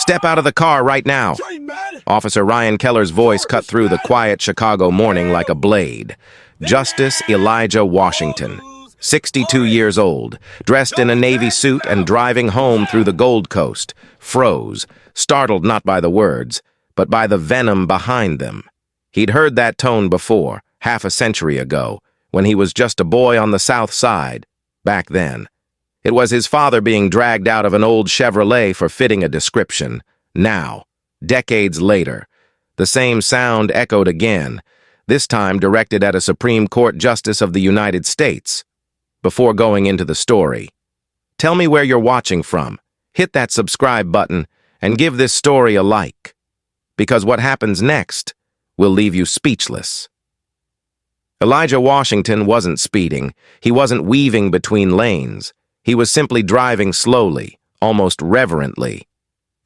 Step out of the car right now. Officer Ryan Keller's voice cut through the quiet Chicago morning like a blade. Justice Elijah Washington, 62 years old, dressed in a Navy suit and driving home through the Gold Coast, froze, startled not by the words, but by the venom behind them. He'd heard that tone before, half a century ago, when he was just a boy on the South Side, back then. It was his father being dragged out of an old Chevrolet for fitting a description. Now, decades later, the same sound echoed again, this time directed at a Supreme Court Justice of the United States. Before going into the story, tell me where you're watching from, hit that subscribe button, and give this story a like. Because what happens next will leave you speechless. Elijah Washington wasn't speeding. He wasn't weaving between lanes. He was simply driving slowly, almost reverently,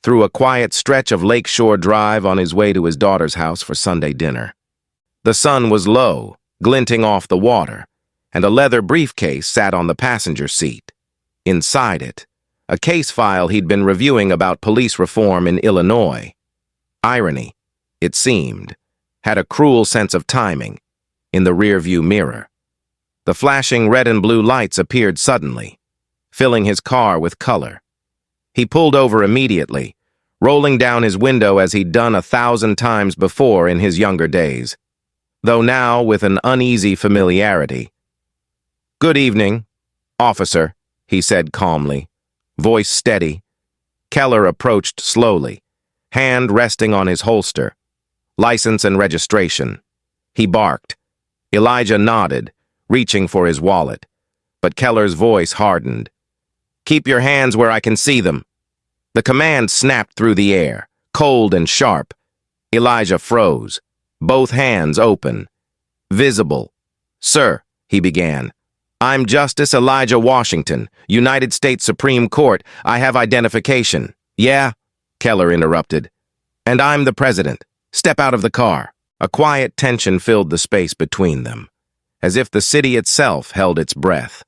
through a quiet stretch of Lakeshore Drive on his way to his daughter's house for Sunday dinner. The sun was low, glinting off the water, and a leather briefcase sat on the passenger seat. Inside it, a case file he'd been reviewing about police reform in Illinois. Irony, it seemed, had a cruel sense of timing. In the rearview mirror, the flashing red and blue lights appeared suddenly, filling his car with color. He pulled over immediately, rolling down his window as he'd done 1,000 times before in his younger days, though now with an uneasy familiarity. "Good evening, officer," he said calmly, voice steady. Keller approached slowly, hand resting on his holster. "License and registration." He barked. Elijah nodded, reaching for his wallet, but Keller's voice hardened. "Keep your hands where I can see them." The command snapped through the air, cold and sharp. Elijah froze, both hands open. "Visible." "Sir," he began. "I'm Justice Elijah Washington, United States Supreme Court. I have identification." "Yeah," Keller interrupted. "And I'm the president. Step out of the car." A quiet tension filled the space between them, as if the city itself held its breath.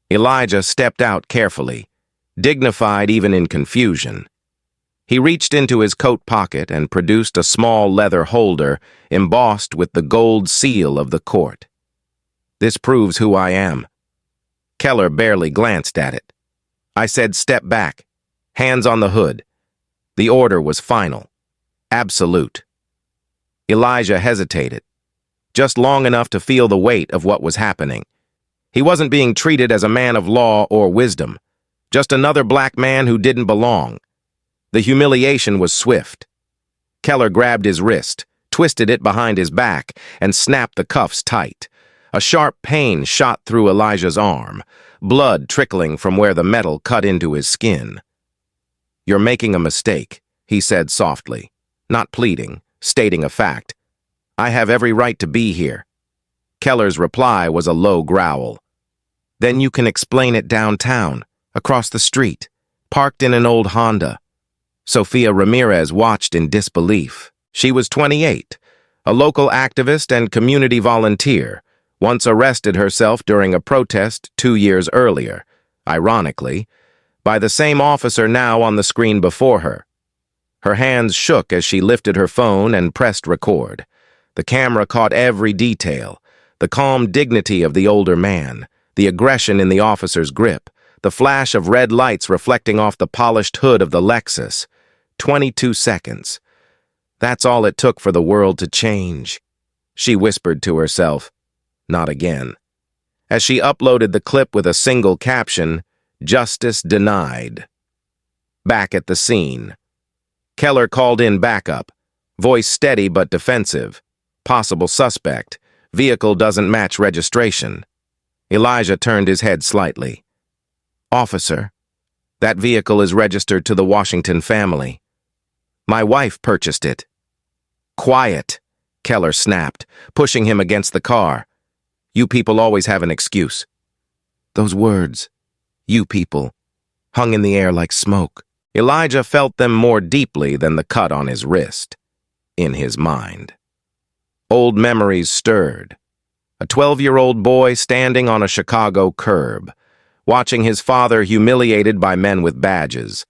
Elijah stepped out carefully, dignified even in confusion. He reached into his coat pocket and produced a small leather holder embossed with the gold seal of the court. "This proves who I am." Keller barely glanced at it. "I said step back, hands on the hood." The order was final, absolute. Elijah hesitated, just long enough to feel the weight of what was happening. He wasn't being treated as a man of law or wisdom, just another black man who didn't belong. The humiliation was swift. Keller grabbed his wrist, twisted it behind his back, and snapped the cuffs tight. A sharp pain shot through Elijah's arm, blood trickling from where the metal cut into his skin. "You're making a mistake," he said softly, not pleading, stating a fact. "I have every right to be here." Keller's reply was a low growl. "Then you can explain it downtown, across the street, parked in an old Honda." Sophia Ramirez watched in disbelief. She was 28, a local activist and community volunteer, once arrested herself during a protest 2 years earlier, ironically, by the same officer now on the screen before her. Her hands shook as she lifted her phone and pressed record. The camera caught every detail, the calm dignity of the older man, the aggression in the officer's grip, the flash of red lights reflecting off the polished hood of the Lexus. 22 seconds. That's all it took for the world to change. She whispered to herself, "Not again." As she uploaded the clip with a single caption, "Justice denied." Back at the scene, Keller called in backup, voice steady but defensive. "Possible suspect. Vehicle doesn't match registration." Elijah turned his head slightly. "Officer, that vehicle is registered to the Washington family. My wife purchased it." "Quiet," Keller snapped, pushing him against the car. "You people always have an excuse." Those words, "you people," hung in the air like smoke. Elijah felt them more deeply than the cut on his wrist, in his mind. Old memories stirred. A 12-year-old boy standing on a Chicago curb, watching his father humiliated by men with badges.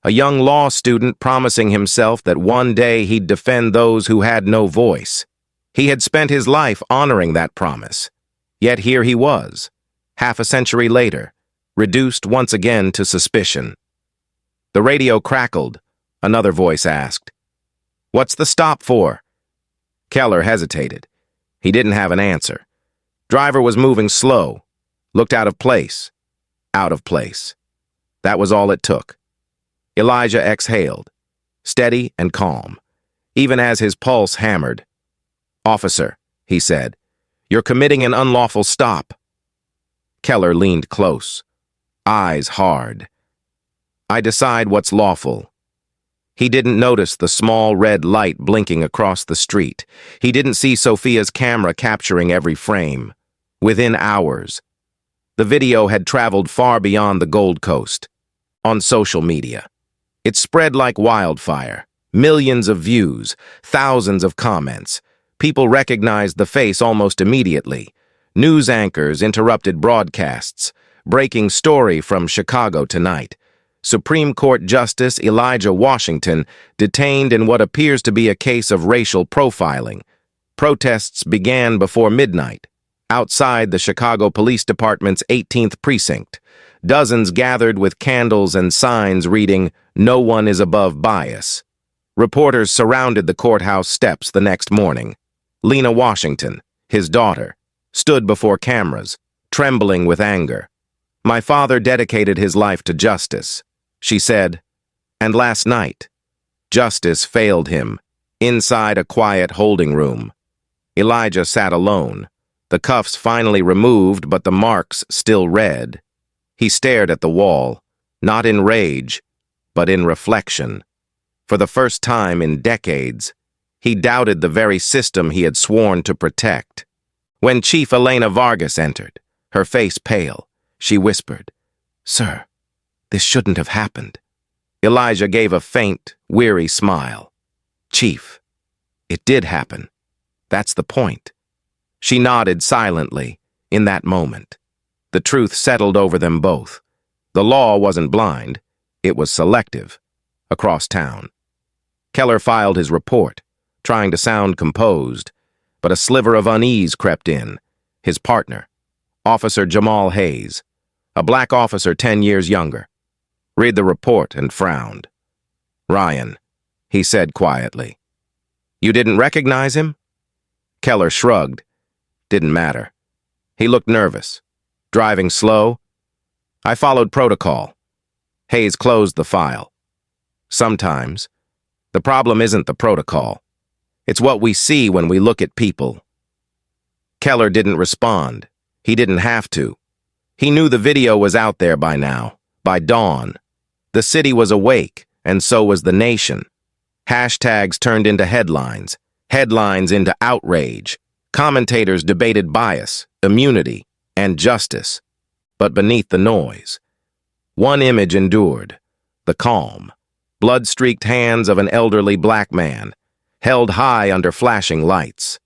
a young law student promising himself that one day he'd defend those who had no voice. He had spent his life honoring that promise. Yet here he was, half a century later, reduced once again to suspicion. The radio crackled. Another voice asked, "What's the stop for?" Keller hesitated. He didn't have an answer. Driver was moving slow, looked out of place. Out of place. That was all it took. Elijah exhaled, steady and calm, even as his pulse hammered. "Officer," he said, "you're committing an unlawful stop." Keller leaned close, eyes hard. "I decide what's lawful." He didn't notice the small red light blinking across the street. He didn't see Sophia's camera capturing every frame. Within hours, the video had traveled far beyond the Gold Coast. On social media, it spread like wildfire. Millions of views, thousands of comments. People recognized the face almost immediately. News anchors interrupted broadcasts. Breaking story from Chicago tonight. Supreme Court Justice Elijah Washington detained in what appears to be a case of racial profiling. Protests began before midnight, outside the Chicago Police Department's 18th precinct. Dozens gathered with candles and signs reading, "No one is above bias." Reporters surrounded the courthouse steps the next morning. Lena Washington, his daughter, stood before cameras, trembling with anger. "My father dedicated his life to justice," she said, "and last night, justice failed him, inside a quiet holding room." Elijah sat alone, the cuffs finally removed but the marks still red. He stared at the wall, not in rage, but in reflection. For the first time in decades, he doubted the very system he had sworn to protect. When Chief Elena Vargas entered, her face pale, she whispered, "Sir, this shouldn't have happened." Elijah gave a faint, weary smile. "Chief, it did happen. That's the point." She nodded silently in that moment. The truth settled over them both. The law wasn't blind, it was selective, across town. Keller filed his report, trying to sound composed, but a sliver of unease crept in. His partner, Officer Jamal Hayes, a black officer 10 years younger, read the report and frowned. "Ryan," he said quietly. "You didn't recognize him?" Keller shrugged. Didn't matter. He looked nervous. "Driving slow?" "I followed protocol." Hayes closed the file. "Sometimes, the problem isn't the protocol. It's what we see when we look at people." Keller didn't respond. He didn't have to. He knew the video was out there by now, by dawn. The city was awake, and so was the nation. Hashtags turned into headlines, headlines into outrage. Commentators debated bias, immunity, and justice. But beneath the noise, one image endured, the calm, blood-streaked hands of an elderly black man, held high under flashing lights.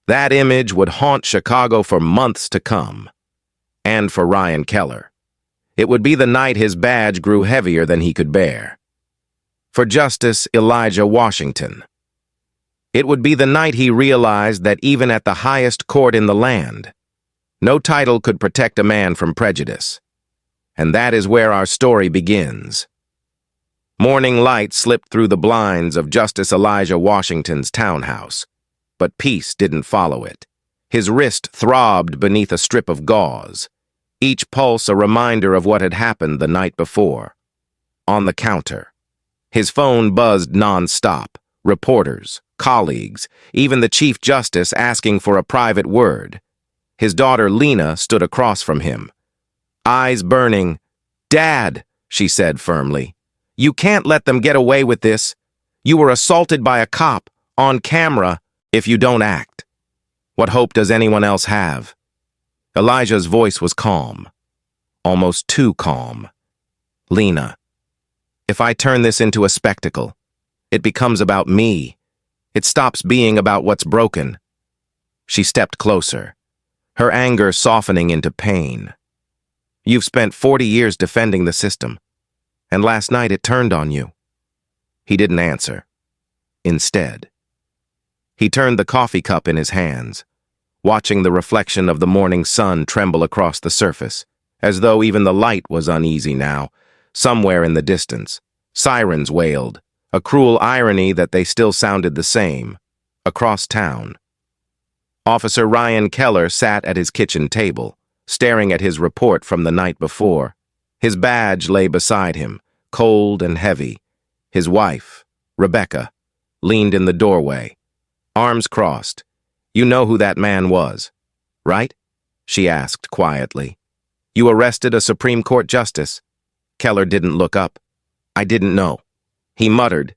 That image would haunt Chicago for months to come. And for Ryan Keller, it would be the night his badge grew heavier than he could bear. For Justice Elijah Washington, it would be the night he realized that even at the highest court in the land, no title could protect a man from prejudice. And that is where our story begins. Morning light slipped through the blinds of Justice Elijah Washington's townhouse, but peace didn't follow it. His wrist throbbed beneath a strip of gauze, each pulse a reminder of what had happened the night before. On the counter, his phone buzzed non-stop, reporters, colleagues, even the Chief Justice asking for a private word. His daughter Lena stood across from him, eyes burning. "Dad," she said firmly, "you can't let them get away with this. You were assaulted by a cop, on camera, if you don't act. What hope does anyone else have?" Elijah's voice was calm, almost too calm. "Lena, if I turn this into a spectacle, it becomes about me. It stops being about what's broken." She stepped closer, her anger softening into pain. "You've spent 40 years defending the system. And last night it turned on you." He didn't answer. Instead, he turned the coffee cup in his hands, watching the reflection of the morning sun tremble across the surface, as though even the light was uneasy now. Somewhere in the distance, sirens wailed, a cruel irony that they still sounded the same, across town. Officer Ryan Keller sat at his kitchen table, staring at his report from the night before. His badge lay beside him, cold and heavy. His wife, Rebecca, leaned in the doorway, arms crossed. "You know who that man was, right?" she asked quietly. "You arrested a Supreme Court justice." Keller didn't look up. "I didn't know," he muttered.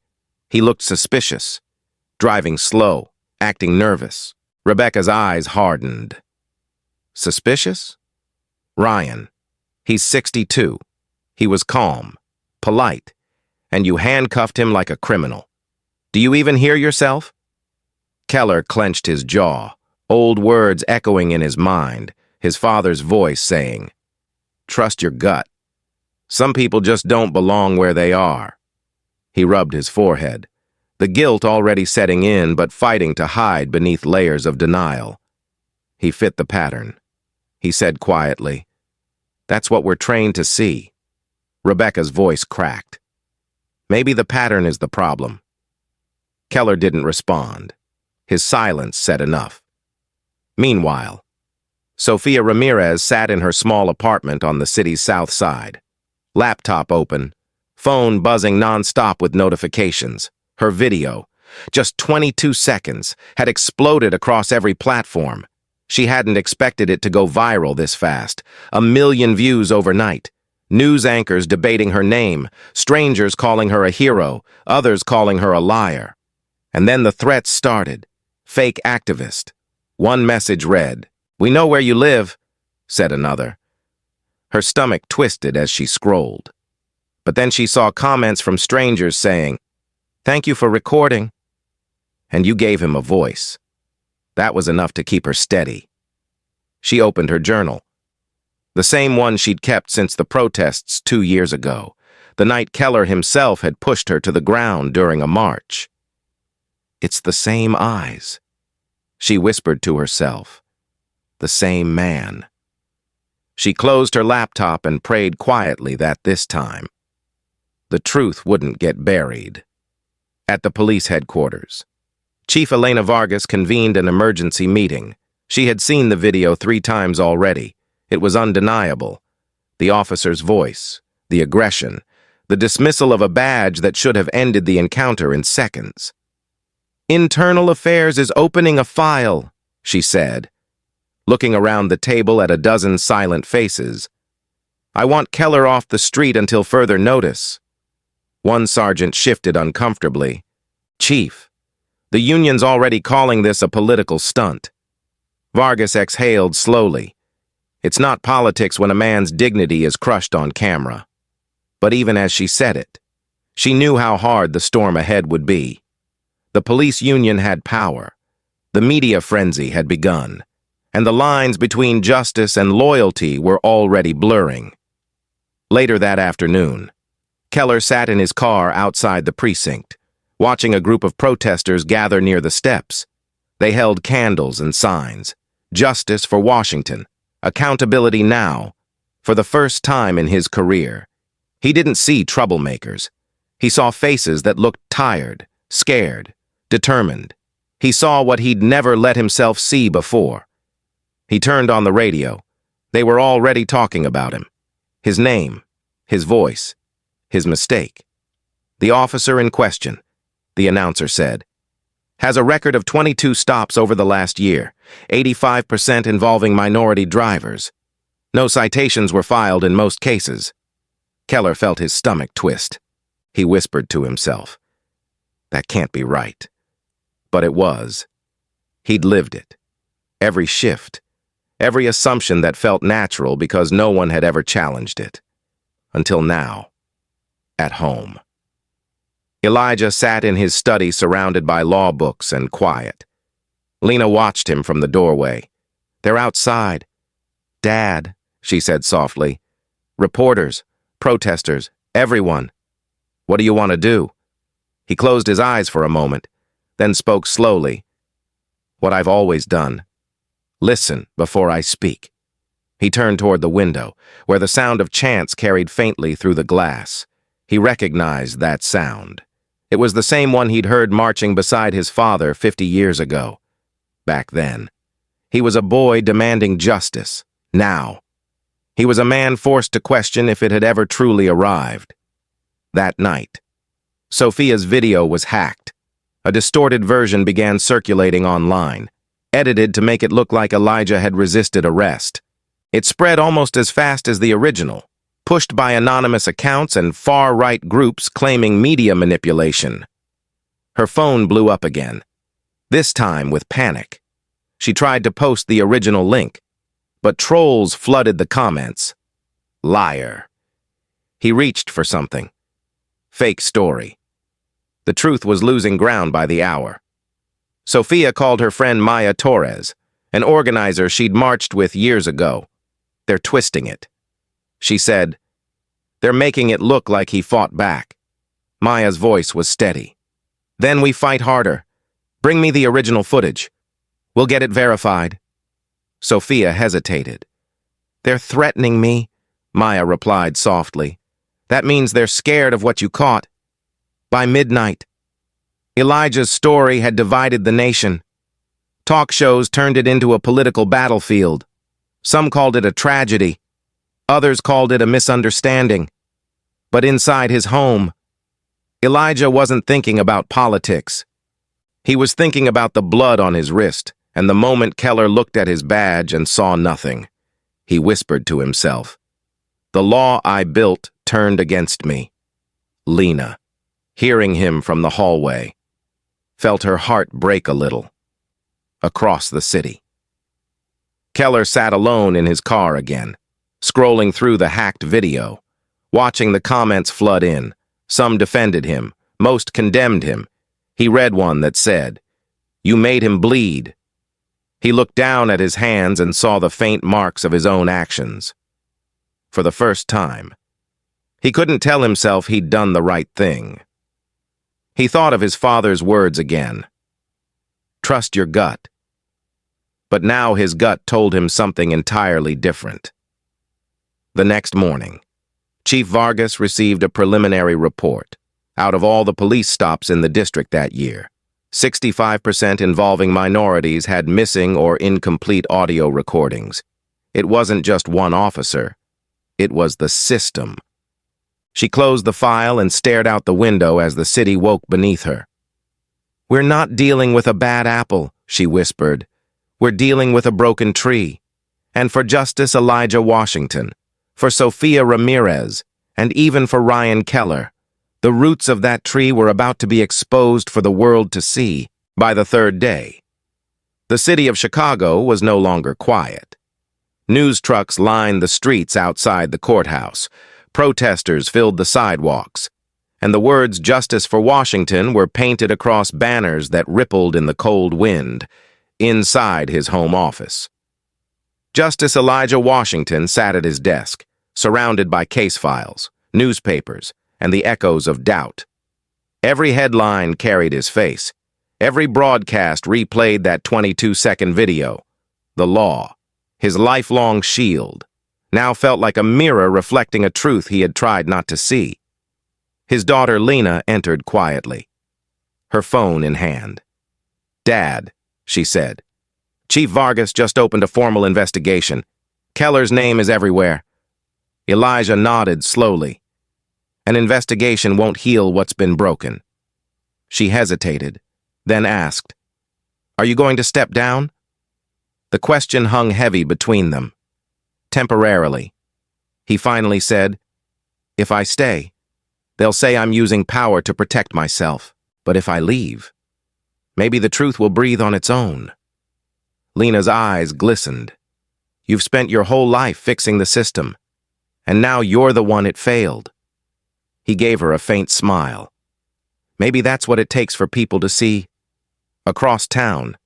He looked suspicious, driving slow, acting nervous. Rebecca's eyes hardened. "Suspicious?" "Ryan. He's 62. He was calm, polite, and you handcuffed him like a criminal. Do you even hear yourself?" Keller clenched his jaw, old words echoing in his mind, his father's voice saying, "Trust your gut. Some people just don't belong where they are." He rubbed his forehead, the guilt already setting in but fighting to hide beneath layers of denial. He fit the pattern. He said quietly, "That's what we're trained to see." Rebecca's voice cracked. "Maybe the pattern is the problem." Keller didn't respond. His silence said enough. Meanwhile, Sofia Ramirez sat in her small apartment on the city's south side. Laptop open, phone buzzing nonstop with notifications. Her video, just 22 seconds, had exploded across every platform. She hadn't expected it to go viral this fast. 1 million views overnight. News anchors debating her name, strangers calling her a hero, others calling her a liar. And then the threats started. Fake activist. One message read, "We know where you live," said another. Her stomach twisted as she scrolled. But then she saw comments from strangers saying, "Thank you for recording." And you gave him a voice. That was enough to keep her steady. She opened her journal. The same one she'd kept since the protests 2 years ago, the night Keller himself had pushed her to the ground during a march. "It's the same eyes," she whispered to herself. "The same man." She closed her laptop and prayed quietly that this time, the truth wouldn't get buried. At the police headquarters, Chief Elena Vargas convened an emergency meeting. She had seen the video 3 times already. It was undeniable. The officer's voice, the aggression, the dismissal of a badge that should have ended the encounter in seconds. "Internal Affairs is opening a file," she said, looking around the table at a dozen silent faces. "I want Keller off the street until further notice." One sergeant shifted uncomfortably. "Chief, the union's already calling this a political stunt." Vargas exhaled slowly. It's not politics when a man's dignity is crushed on camera. But even as she said it, she knew how hard the storm ahead would be. The police union had power. The media frenzy had begun. And the lines between justice and loyalty were already blurring. Later that afternoon, Keller sat in his car outside the precinct, watching a group of protesters gather near the steps. They held candles and signs. Justice for Washington. Accountability now. For the first time in his career, he didn't see troublemakers. He saw faces that looked tired, scared, determined. He saw what he'd never let himself see before. He turned on the radio. They were already talking about him. His name, his voice, his mistake. The officer in question, the announcer said, has a record of 22 stops over the last year, 85% involving minority drivers. No citations were filed in most cases. Keller felt his stomach twist. He whispered to himself, "That can't be right." But it was. He'd lived it. Every shift, every assumption that felt natural because no one had ever challenged it. Until now, at home. Elijah sat in his study surrounded by law books and quiet. Lena watched him from the doorway. "They're outside." "Dad," she said softly. "Reporters, protesters, Everyone. What do you want to do? He closed his eyes for a moment, then spoke slowly. What I've always done. Listen before I speak. He turned toward the window, where the sound of chants carried faintly through the glass. He recognized that sound. It was the same one he'd heard marching beside his father 50 years ago. Back then. He was a boy demanding justice. Now. He was a man forced to question if it had ever truly arrived. That night. Sophia's video was hacked. A distorted version began circulating online, edited to make it look like Elijah had resisted arrest. It spread almost as fast as the original, pushed by anonymous accounts and far-right groups claiming media manipulation. Her phone blew up again, this time with panic. She tried to post the original link, but trolls flooded the comments. Liar. He reached for something. Fake story. The truth was losing ground by the hour. Sophia called her friend Maya Torres, an organizer she'd marched with years ago. They're twisting it. She said, they're making it look like he fought back. Maya's voice was steady. Then we fight harder. Bring me the original footage. We'll get it verified. Sophia hesitated. They're threatening me, Maya replied softly. That means they're scared of what you caught. By midnight. Elijah's story had divided the nation. Talk shows turned it into a political battlefield. Some called it a tragedy. Others called it a misunderstanding. But inside his home, Elijah wasn't thinking about politics. He was thinking about the blood on his wrist, and the moment Keller looked at his badge and saw nothing, he whispered to himself, the law I built turned against me. Lena, hearing him from the hallway, felt her heart break a little. Across the city. Keller sat alone in his car again, scrolling through the hacked video, watching the comments flood in. Some defended him, most condemned him. He read one that said, "You made him bleed." He looked down at his hands and saw the faint marks of his own actions. For the first time, he couldn't tell himself he'd done the right thing. He thought of his father's words again. Trust your gut. But now his gut told him something entirely different. The next morning, Chief Vargas received a preliminary report. Out of all the police stops in the district that year, 65% involving minorities had missing or incomplete audio recordings. It wasn't just one officer. It was the system. She closed the file and stared out the window as the city woke beneath her. We're not dealing with a bad apple, she whispered. We're dealing with a broken tree. And for Justice Elijah Washington, for Sophia Ramirez, and even for Ryan Keller, the roots of that tree were about to be exposed for the world to see by the third day. The city of Chicago was no longer quiet. News trucks lined the streets outside the courthouse. Protesters filled the sidewalks, and the words "Justice for Washington" were painted across banners that rippled in the cold wind inside his home office. Justice Elijah Washington sat at his desk, surrounded by case files, newspapers, and the echoes of doubt. Every headline carried his face. Every broadcast replayed that 22-second video. The law, his lifelong shield, now felt like a mirror reflecting a truth he had tried not to see. His daughter Lena entered quietly, her phone in hand. "Dad," she said, "Chief Vargas just opened a formal investigation. Keller's name is everywhere." Elijah nodded slowly. "An investigation won't heal what's been broken." She hesitated, then asked, "Are you going to step down?" The question hung heavy between them. Temporarily. He finally said, "If I stay, they'll say I'm using power to protect myself. But if I leave, maybe the truth will breathe on its own." Lena's eyes glistened. "You've spent your whole life fixing the system, and now you're the one it failed." He gave her a faint smile. Maybe that's what it takes for people to see. Across town,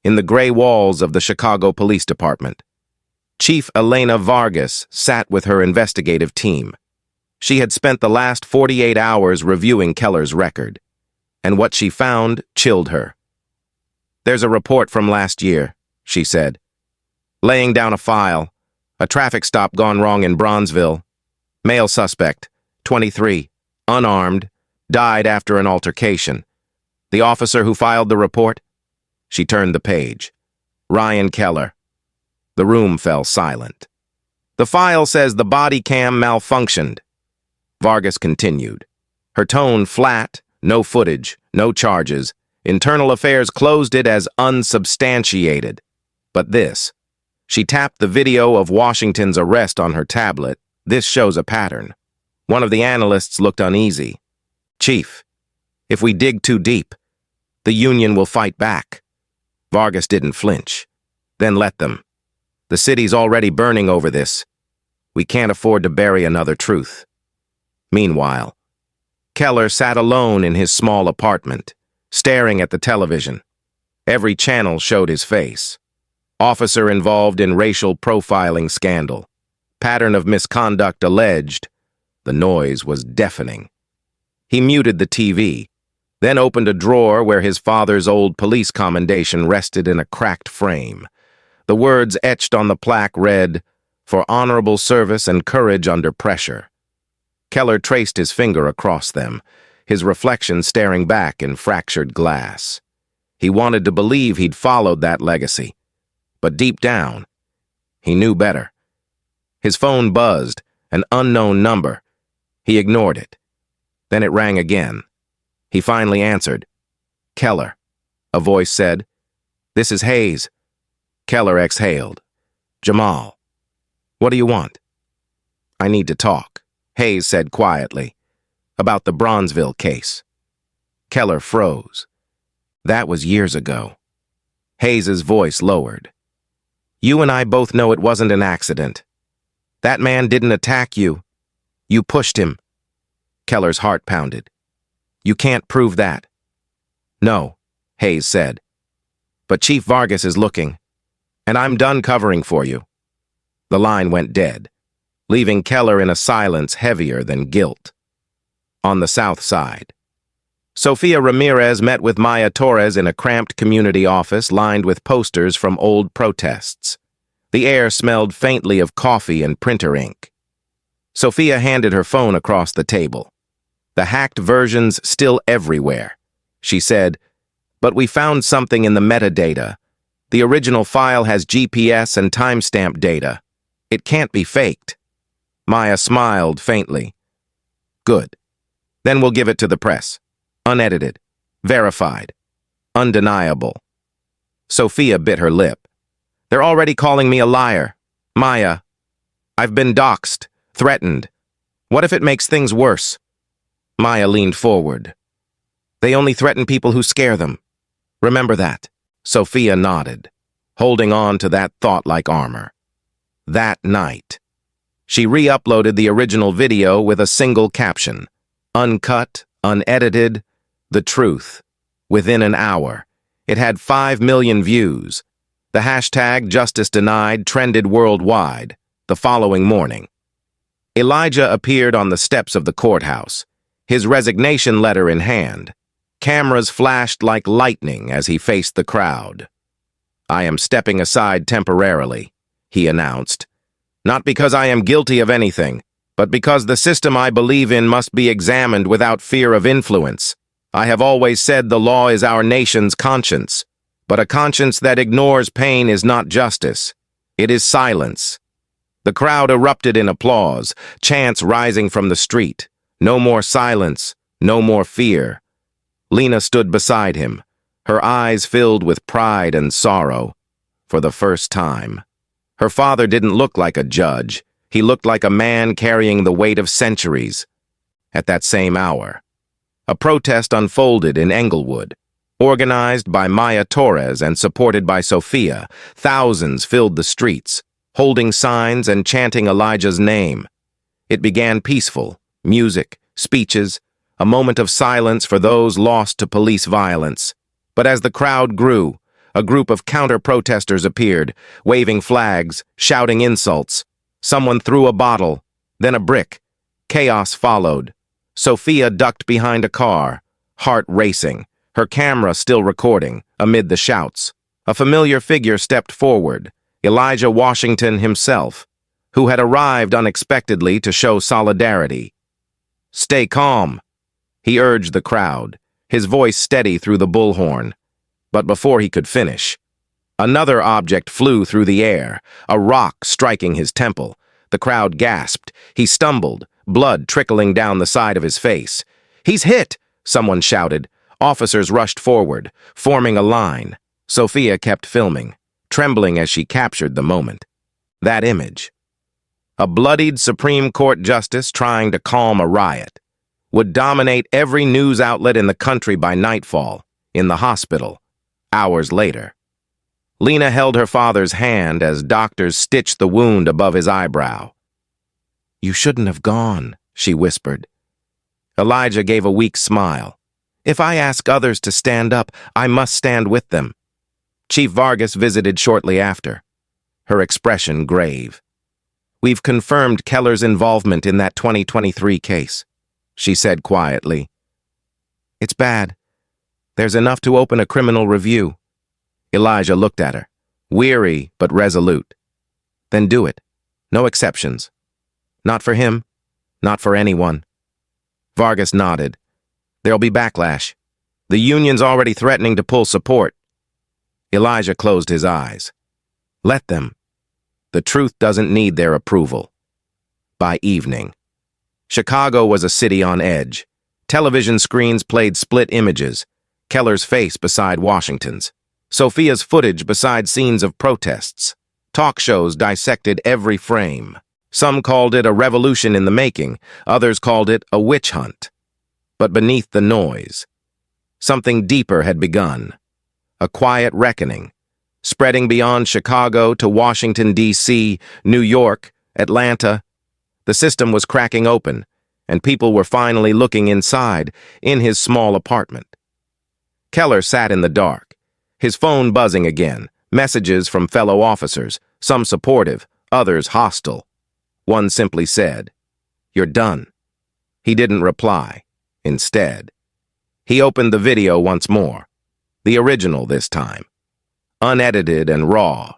in the gray walls of the Chicago Police Department, Chief Elena Vargas sat with her investigative team. She had spent the last 48 hours reviewing Keller's record, and what she found chilled her. "There's a report from last year," she said. Laying down a file, "A traffic stop gone wrong in Bronzeville. Male suspect, 23, unarmed, died after an altercation. The officer who filed the report?" She turned the page. "Ryan Keller." The room fell silent. "The file says the body cam malfunctioned." Vargas continued. Her tone flat, no footage, no charges. Internal Affairs closed it as unsubstantiated. But this. She tapped the video of Washington's arrest on her tablet. "This shows a pattern." One of the analysts looked uneasy. "Chief, if we dig too deep, the Union will fight back." Vargas didn't flinch. "Then let them. The city's already burning over this. We can't afford to bury another truth." Meanwhile, Keller sat alone in his small apartment, staring at the television. Every channel showed his face. Officer involved in racial profiling scandal. Pattern of misconduct alleged. The noise was deafening. He muted the TV, then opened a drawer where his father's old police commendation rested in a cracked frame. The words etched on the plaque read, "For honorable service and courage under pressure." Keller traced his finger across them, his reflection staring back in fractured glass. He wanted to believe he'd followed that legacy, but deep down, he knew better. His phone buzzed, an unknown number. He ignored it. Then it rang again. He finally answered. "Keller," a voice said. "This is Hayes." Keller exhaled. "Jamal, what do you want?" "I need to talk," Hayes said quietly, "about the Bronzeville case." Keller froze. That was years ago. Hayes's voice lowered. "You and I both know it wasn't an accident. That man didn't attack you. You pushed him." Keller's heart pounded. "You can't prove that." "No," Hayes said. "But Chief Vargas is looking, and I'm done covering for you." The line went dead, leaving Keller in a silence heavier than guilt. On the south side, Sofia Ramirez met with Maya Torres in a cramped community office lined with posters from old protests. The air smelled faintly of coffee and printer ink. Sofia handed her phone across the table. "The hacked version's still everywhere," she said, "but we found something in the metadata. The original file has GPS and timestamp data. It can't be faked." Maya smiled faintly. "Good. Then we'll give it to the press. Unedited. Verified. Undeniable." Sofia bit her lip. "They're already calling me a liar. Maya, I've been doxxed, threatened. What if it makes things worse?" Maya leaned forward. "They only threaten people who scare them. Remember that." Sofia nodded, holding on to that thought like armor. That night, she re-uploaded the original video with a single caption. Uncut, unedited, the truth. Within an hour, it had 5 million views. The hashtag Justice Denied trended worldwide. The following morning, Elijah appeared on the steps of the courthouse, his resignation letter in hand. Cameras flashed like lightning as he faced the crowd. "I am stepping aside temporarily," he announced. "Not because I am guilty of anything, but because the system I believe in must be examined without fear of influence. I have always said the law is our nation's conscience, but a conscience that ignores pain is not justice. It is silence." The crowd erupted in applause, chants rising from the street. No more silence, no more fear. Lena stood beside him, her eyes filled with pride and sorrow. For the first time, her father didn't look like a judge. He looked like a man carrying the weight of centuries. At that same hour, a protest unfolded in Englewood. Organized by Maya Torres and supported by Sofia, thousands filled the streets, holding signs and chanting Elijah's name. It began peaceful, music, speeches, a moment of silence for those lost to police violence. But as the crowd grew, a group of counter-protesters appeared, waving flags, shouting insults. Someone threw a bottle, then a brick. Chaos followed. Sophia ducked behind a car, heart racing, her camera still recording, amid the shouts. A familiar figure stepped forward, Elijah Washington himself, who had arrived unexpectedly to show solidarity. "Stay calm," he urged the crowd, his voice steady through the bullhorn. But before he could finish, another object flew through the air, a rock striking his temple. The crowd gasped. He stumbled, blood trickling down the side of his face. "He's hit!" someone shouted. Officers rushed forward, forming a line. Sophia kept filming, trembling as she captured the moment. That image, a bloodied Supreme Court justice trying to calm a riot, would dominate every news outlet in the country by nightfall, in the hospital, hours later. Lena held her father's hand as doctors stitched the wound above his eyebrow. "You shouldn't have gone," she whispered. Elijah gave a weak smile. "If I ask others to stand up, I must stand with them." Chief Vargas visited shortly after, her expression grave. "We've confirmed Keller's involvement in that 2023 case," she said quietly. "It's bad. There's enough to open a criminal review." Elijah looked at her, weary but resolute. "Then do it. No exceptions. Not for him, not for anyone." Vargas nodded. "There'll be backlash. The union's already threatening to pull support." Elijah closed his eyes. "Let them. The truth doesn't need their approval." By evening, Chicago was a city on edge. Television screens played split images, Keller's face beside Washington's, Sophia's footage beside scenes of protests. Talk shows dissected every frame. Some called it a revolution in the making, others called it a witch hunt. But beneath the noise, something deeper had begun. A quiet reckoning, spreading beyond Chicago to Washington, D.C., New York, Atlanta. The system was cracking open, and people were finally looking inside, in his small apartment. Keller sat in the dark, his phone buzzing again, messages from fellow officers, some supportive, others hostile. One simply said, "You're done." He didn't reply. Instead, he opened the video once more, the original this time, unedited and raw.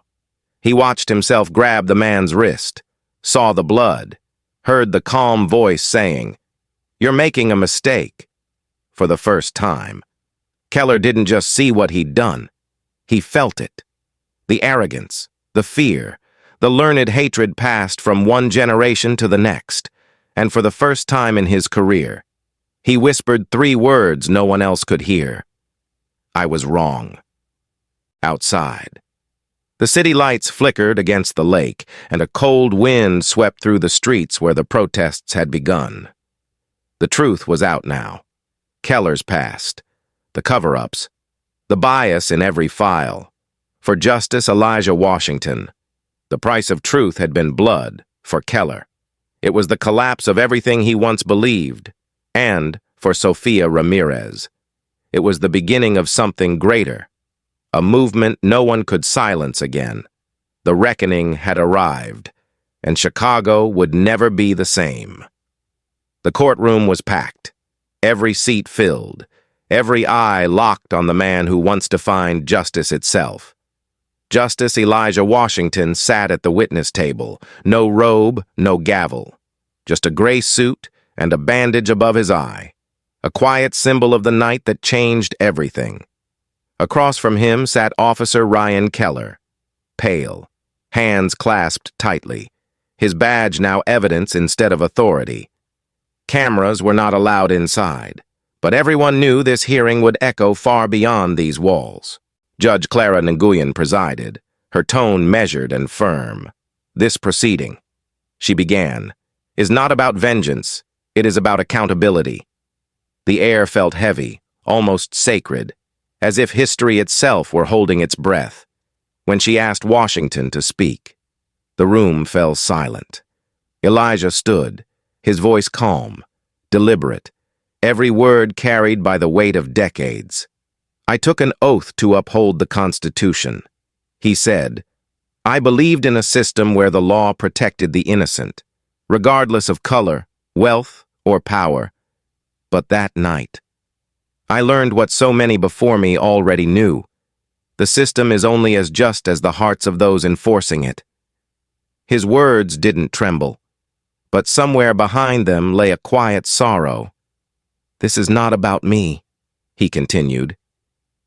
He watched himself grab the man's wrist, saw the blood, heard the calm voice saying, "You're making a mistake." For the first time, Keller didn't just see what he'd done. He felt it. The arrogance, the fear, the learned hatred passed from one generation to the next, and for the first time in his career, he whispered 3 words no one else could hear. "I was wrong." Outside, the city lights flickered against the lake, and a cold wind swept through the streets where the protests had begun. The truth was out now. Keller's past, the cover-ups, the bias in every file. For Justice Elijah Washington, the price of truth had been blood. For Keller, it was the collapse of everything he once believed. And for Sophia Ramirez, it was the beginning of something greater, a movement no one could silence again. The reckoning had arrived, and Chicago would never be the same. The courtroom was packed, every seat filled, every eye locked on the man who once defined justice itself. Justice Elijah Washington sat at the witness table, no robe, no gavel, just a gray suit and a bandage above his eye, a quiet symbol of the night that changed everything. Across from him sat Officer Ryan Keller, pale, hands clasped tightly, his badge now evidence instead of authority. Cameras were not allowed inside, but everyone knew this hearing would echo far beyond these walls. Judge Clara Nguyen presided, her tone measured and firm. "This proceeding," she began, "is not about vengeance. It is about accountability." The air felt heavy, almost sacred, as if history itself were holding its breath. When she asked Washington to speak, the room fell silent. Elijah stood, his voice calm, deliberate, every word carried by the weight of decades. "I took an oath to uphold the Constitution," he said. "I believed in a system where the law protected the innocent, regardless of color, wealth, or power. But that night, I learned what so many before me already knew. The system is only as just as the hearts of those enforcing it. His words didn't tremble, but somewhere behind them lay a quiet sorrow. "This is not about me," he continued.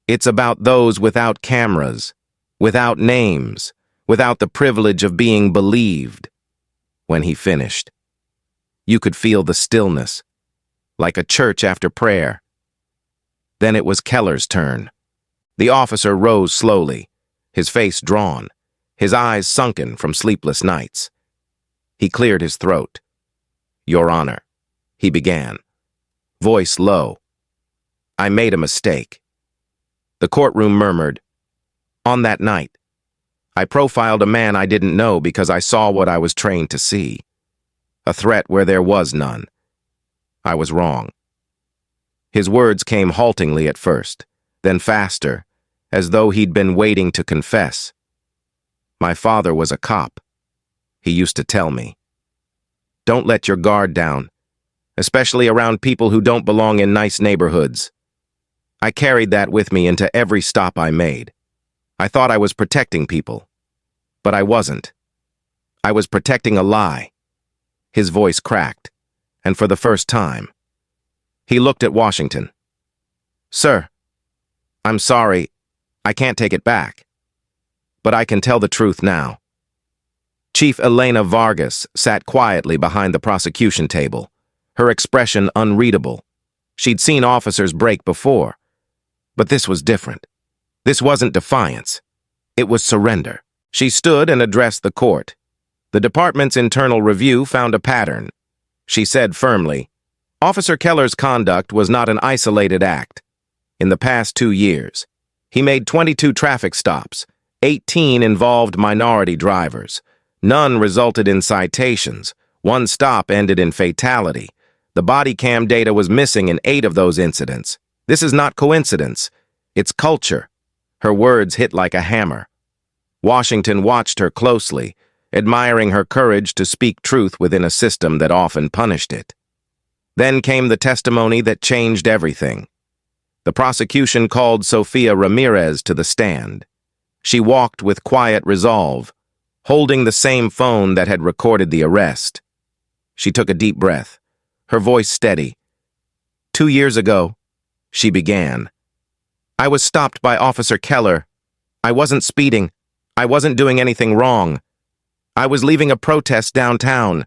"It's about those without cameras, without names, without the privilege of being believed." When he finished, you could feel the stillness, like a church after prayer. Then it was Keller's turn. The officer rose slowly, his face drawn, his eyes sunken from sleepless nights. He cleared his throat. "Your Honor," he began, voice low. "I made a mistake." The courtroom murmured. "On that night, I profiled a man I didn't know because I saw what I was trained to see. A threat where there was none. I was wrong." His words came haltingly at first, then faster, as though he'd been waiting to confess. "My father was a cop. He used to tell me, 'Don't let your guard down, especially around people who don't belong in nice neighborhoods.' I carried that with me into every stop I made. I thought I was protecting people, but I wasn't. I was protecting a lie." His voice cracked, and for the first time, he looked at Washington. "Sir, I'm sorry, I can't take it back. But I can tell the truth now." Chief Elena Vargas sat quietly behind the prosecution table, her expression unreadable. She'd seen officers break before, but this was different. This wasn't defiance. It was surrender. She stood and addressed the court. The department's internal review found a pattern. She said firmly, "Officer Keller's conduct was not an isolated act. In the past 2 years, he made 22 traffic stops. 18 involved minority drivers. None resulted in citations. 1 stop ended in fatality. The body cam data was missing in 8 of those incidents. This is not coincidence. It's culture." Her words hit like a hammer. Washington watched her closely, admiring her courage to speak truth within a system that often punished it. Then came the testimony that changed everything. The prosecution called Sofia Ramirez to the stand. She walked with quiet resolve, holding the same phone that had recorded the arrest. She took a deep breath, her voice steady. "2 years ago," she began, "I was stopped by Officer Keller. I wasn't speeding. I wasn't doing anything wrong. I was leaving a protest downtown.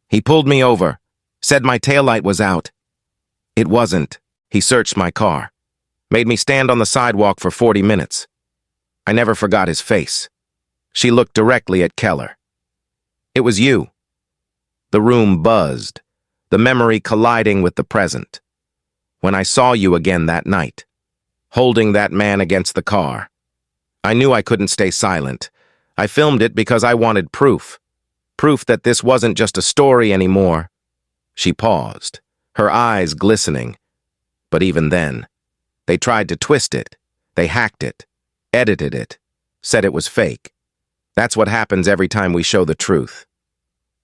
He pulled me over, said my taillight was out. It wasn't. He searched my car, made me stand on the sidewalk for 40 minutes. I never forgot his face." She looked directly at Keller. "It was you." The room buzzed, the memory colliding with the present. "When I saw you again that night, holding that man against the car, I knew I couldn't stay silent. I filmed it because I wanted proof. Proof that this wasn't just a story anymore." She paused, her eyes glistening. But even then, they tried to twist it. They hacked it, edited it, said it was fake. That's what happens every time we show the truth.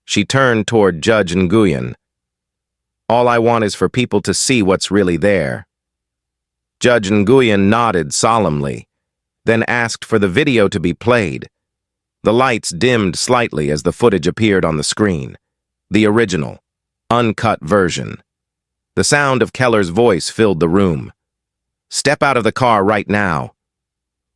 She turned toward Judge Nguyen. "All I want is for people to see what's really there." Judge Nguyen nodded solemnly, then asked for the video to be played. The lights dimmed slightly as the footage appeared on the screen. The original, uncut version. The sound of Keller's voice filled the room. "Step out of the car right now."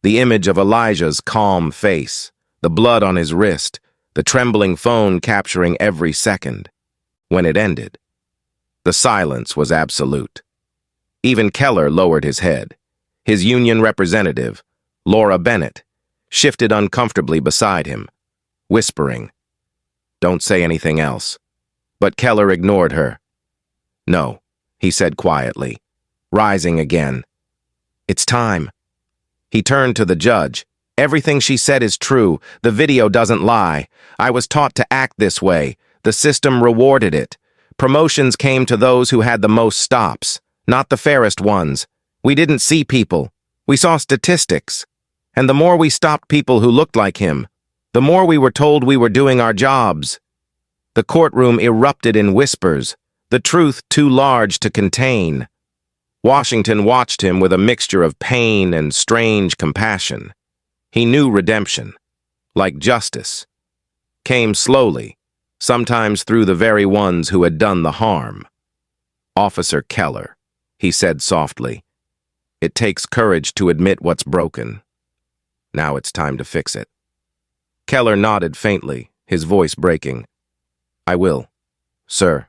The image of Elijah's calm face, the blood on his wrist, the trembling phone capturing every second. When it ended, the silence was absolute. Even Keller lowered his head. His union representative, Laura Bennett, shifted uncomfortably beside him, whispering, "Don't say anything else." But Keller ignored her. "No," he said quietly, rising again. "It's time." He turned to the judge. "Everything she said is true. The video doesn't lie. I was taught to act this way. The system rewarded it. Promotions came to those who had the most stops, not the fairest ones. We didn't see people. We saw statistics. And the more we stopped people who looked like him, the more we were told we were doing our jobs." The courtroom erupted in whispers, the truth too large to contain. Washington watched him with a mixture of pain and strange compassion. He knew redemption, like justice, came slowly, sometimes through the very ones who had done the harm. "Officer Keller," he said softly, "it takes courage to admit what's broken. Now it's time to fix it." Keller nodded faintly, his voice breaking. "I will, sir.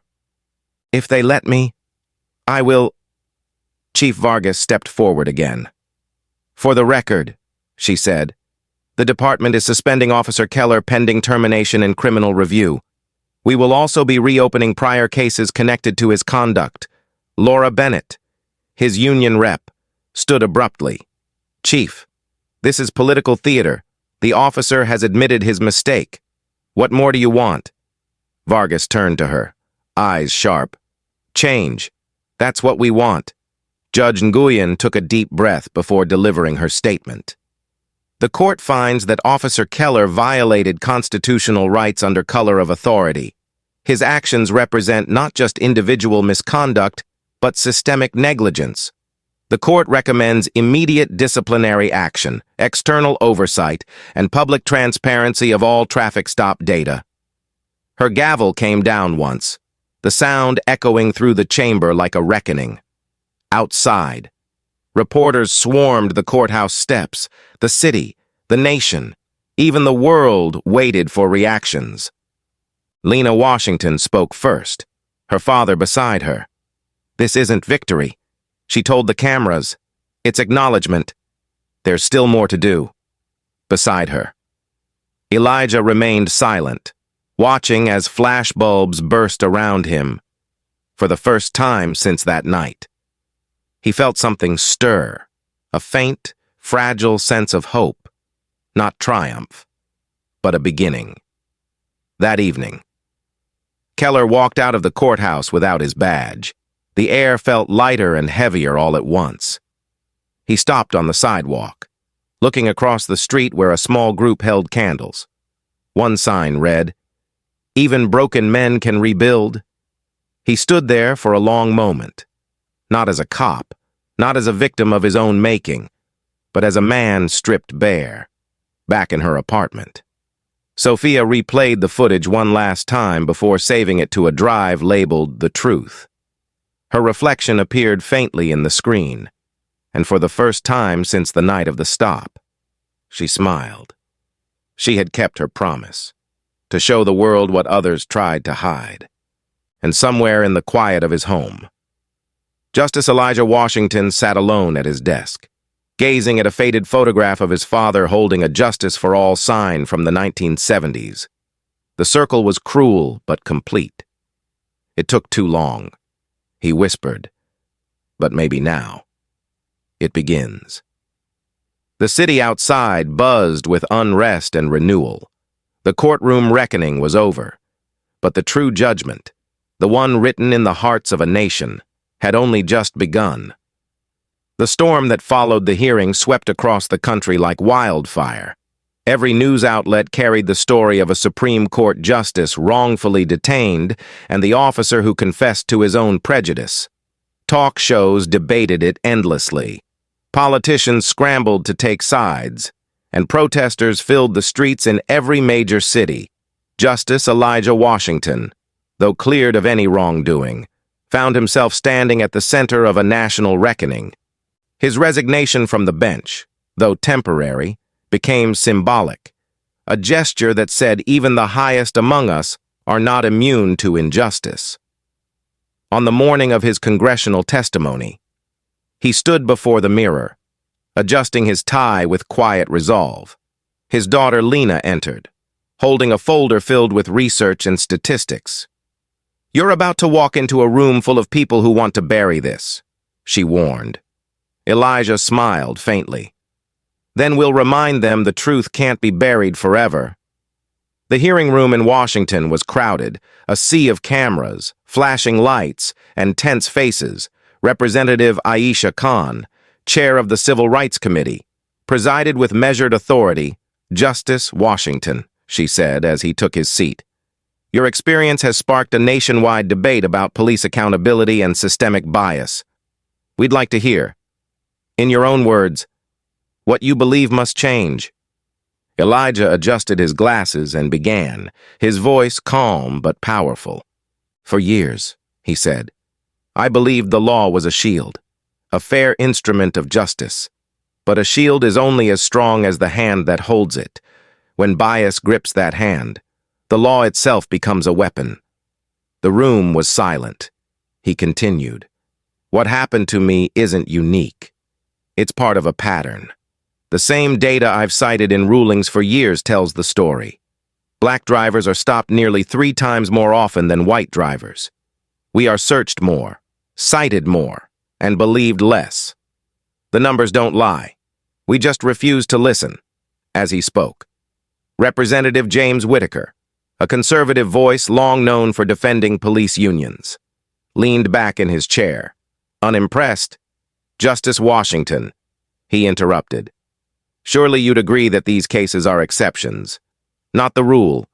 If they let me, I will." Chief Vargas stepped forward again. "For the record," she said, "the department is suspending Officer Keller pending termination in criminal review. We will also be reopening prior cases connected to his conduct." Laura Bennett, his union rep, stood abruptly. "Chief, this is political theater. The officer has admitted his mistake. What more do you want?" Vargas turned to her, eyes sharp. "Change. That's what we want." Judge Nguyen took a deep breath before delivering her statement. "The court finds that Officer Keller violated constitutional rights under color of authority. His actions represent not just individual misconduct, but systemic negligence. The court recommends immediate disciplinary action, external oversight, and public transparency of all traffic stop data." Her gavel came down once, the sound echoing through the chamber like a reckoning. Outside, reporters swarmed the courthouse steps. The city, the nation, even the world waited for reactions. Lena Washington spoke first, her father beside her. "This isn't victory," she told the cameras. "It's acknowledgement. There's still more to do." Beside her, Elijah remained silent, watching as flashbulbs burst around him. For the first time since that night, he felt something stir, a faint, fragile sense of hope, not triumph, but a beginning. That evening, Keller walked out of the courthouse without his badge. The air felt lighter and heavier all at once. He stopped on the sidewalk, looking across the street where a small group held candles. One sign read, "Even broken men can rebuild." He stood there for a long moment, not as a cop, not as a victim of his own making, but as a man stripped bare, back in her apartment. Sophia replayed the footage one last time before saving it to a drive labeled "The Truth." Her reflection appeared faintly in the screen, and for the first time since the night of the stop, she smiled. She had kept her promise, to show the world what others tried to hide. And somewhere in the quiet of his home, Justice Elijah Washington sat alone at his desk, gazing at a faded photograph of his father holding a Justice for All sign from the 1970s. The circle was cruel but complete. "It took too long," he whispered, "but maybe now. It begins." The city outside buzzed with unrest and renewal. The courtroom reckoning was over, but the true judgment, the one written in the hearts of a nation, had only just begun. The storm that followed the hearing swept across the country like wildfire. Every news outlet carried the story of a Supreme Court justice wrongfully detained and the officer who confessed to his own prejudice. Talk shows debated it endlessly. Politicians scrambled to take sides, and protesters filled the streets in every major city. Justice Elijah Washington, though cleared of any wrongdoing, found himself standing at the center of a national reckoning. His resignation from the bench, though temporary, became symbolic, a gesture that said even the highest among us are not immune to injustice. On the morning of his congressional testimony, he stood before the mirror, adjusting his tie with quiet resolve. His daughter Lena entered, holding a folder filled with research and statistics. "You're about to walk into a room full of people who want to bury this," she warned. Elijah smiled faintly. "Then we'll remind them the truth can't be buried forever." The hearing room in Washington was crowded, a sea of cameras, flashing lights, and tense faces. Representative Aisha Khan, chair of the Civil Rights Committee, presided with measured authority. "Justice Washington," she said as he took his seat. Your experience has sparked a nationwide debate about police accountability and systemic bias. We'd like to hear, in your own words, what you believe must change. Elijah adjusted his glasses and began, his voice calm but powerful. For years, he said, I believed the law was a shield, a fair instrument of justice. But a shield is only as strong as the hand that holds it. When bias grips that hand, the law itself becomes a weapon. The room was silent. He continued, what happened to me isn't unique. It's part of a pattern. The same data I've cited in rulings for years tells the story. Black drivers are stopped nearly 3 times more often than white drivers. We are searched more, cited more, and believed less. The numbers don't lie. We just refuse to listen. As he spoke, Representative James Whitaker, a conservative voice long known for defending police unions, leaned back in his chair. Unimpressed, Justice Washington, he interrupted. Surely you'd agree that these cases are exceptions, not the rule.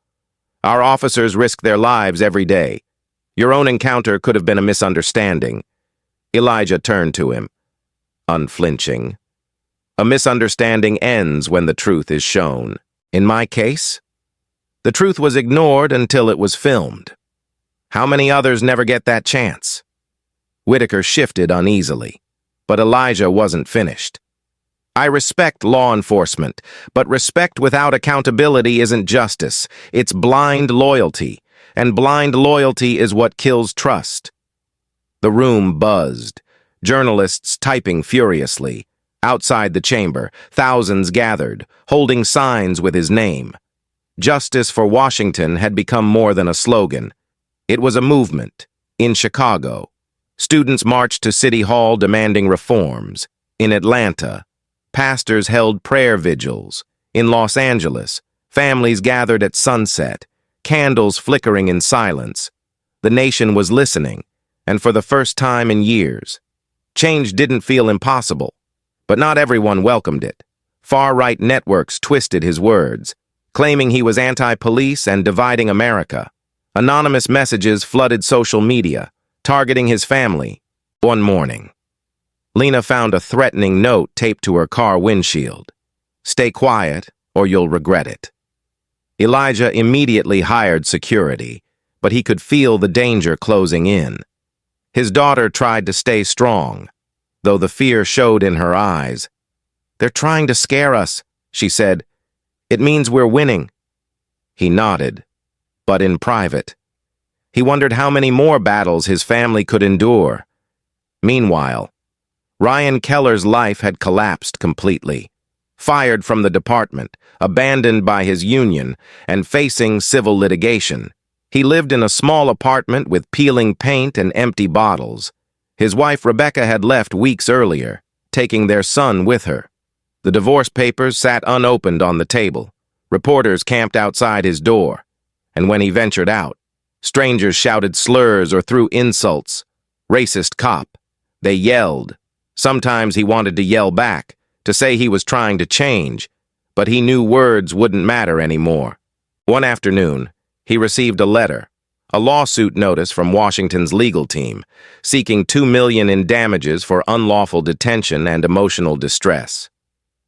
Our officers risk their lives every day. Your own encounter could have been a misunderstanding. Elijah turned to him, unflinching. A misunderstanding ends when the truth is shown. In my case, the truth was ignored until it was filmed. How many others never get that chance? Whitaker shifted uneasily, but Elijah wasn't finished. I respect law enforcement, but respect without accountability isn't justice. It's blind loyalty, and blind loyalty is what kills trust. The room buzzed, journalists typing furiously. Outside the chamber, thousands gathered, holding signs with his name. Justice for Washington had become more than a slogan. It was a movement. In Chicago, students marched to City Hall demanding reforms. In Atlanta, pastors held prayer vigils. In Los Angeles, families gathered at sunset, candles flickering in silence. The nation was listening, and for the first time in years, change didn't feel impossible. But not everyone welcomed it. Far-right networks twisted his words, claiming he was anti-police and dividing America. Anonymous messages flooded social media, targeting his family. One morning, Lena found a threatening note taped to her car windshield. Stay quiet, or you'll regret it. Elijah immediately hired security, but he could feel the danger closing in. His daughter tried to stay strong, though the fear showed in her eyes. They're trying to scare us, she said. It means we're winning. He nodded, but in private. He wondered how many more battles his family could endure. Meanwhile, Ryan Keller's life had collapsed completely. Fired from the department, abandoned by his union, and facing civil litigation. He lived in a small apartment with peeling paint and empty bottles. His wife Rebecca had left weeks earlier, taking their son with her. The divorce papers sat unopened on the table. Reporters camped outside his door. And when he ventured out, strangers shouted slurs or threw insults. Racist cop. They yelled. Sometimes he wanted to yell back, to say he was trying to change, but he knew words wouldn't matter anymore. One afternoon, he received a letter, a lawsuit notice from Washington's legal team, seeking $2 million in damages for unlawful detention and emotional distress.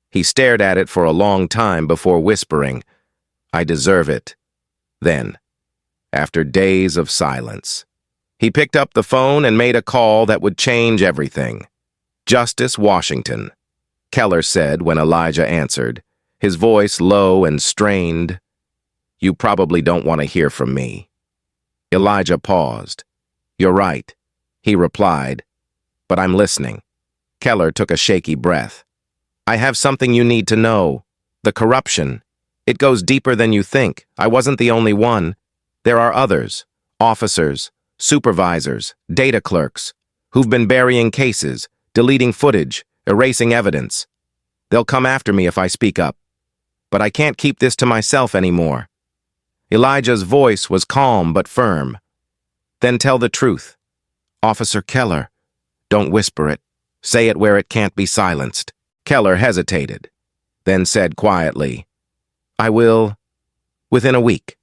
He stared at it for a long time before whispering, I deserve it. Then, after days of silence, he picked up the phone and made a call that would change everything. Justice Washington, Keller said when Elijah answered, his voice low and strained. You probably don't want to hear from me. Elijah paused. You're right, he replied, but I'm listening. Keller took a shaky breath. I have something you need to know. The corruption. It goes deeper than you think. I wasn't the only one. There are others, officers, supervisors, data clerks, who've been burying cases, deleting footage, erasing evidence. They'll come after me if I speak up. But I can't keep this to myself anymore. Elijah's voice was calm but firm. Then tell the truth. Officer Keller, don't whisper it. Say it where it can't be silenced. Keller hesitated, then said quietly, I will, within a week.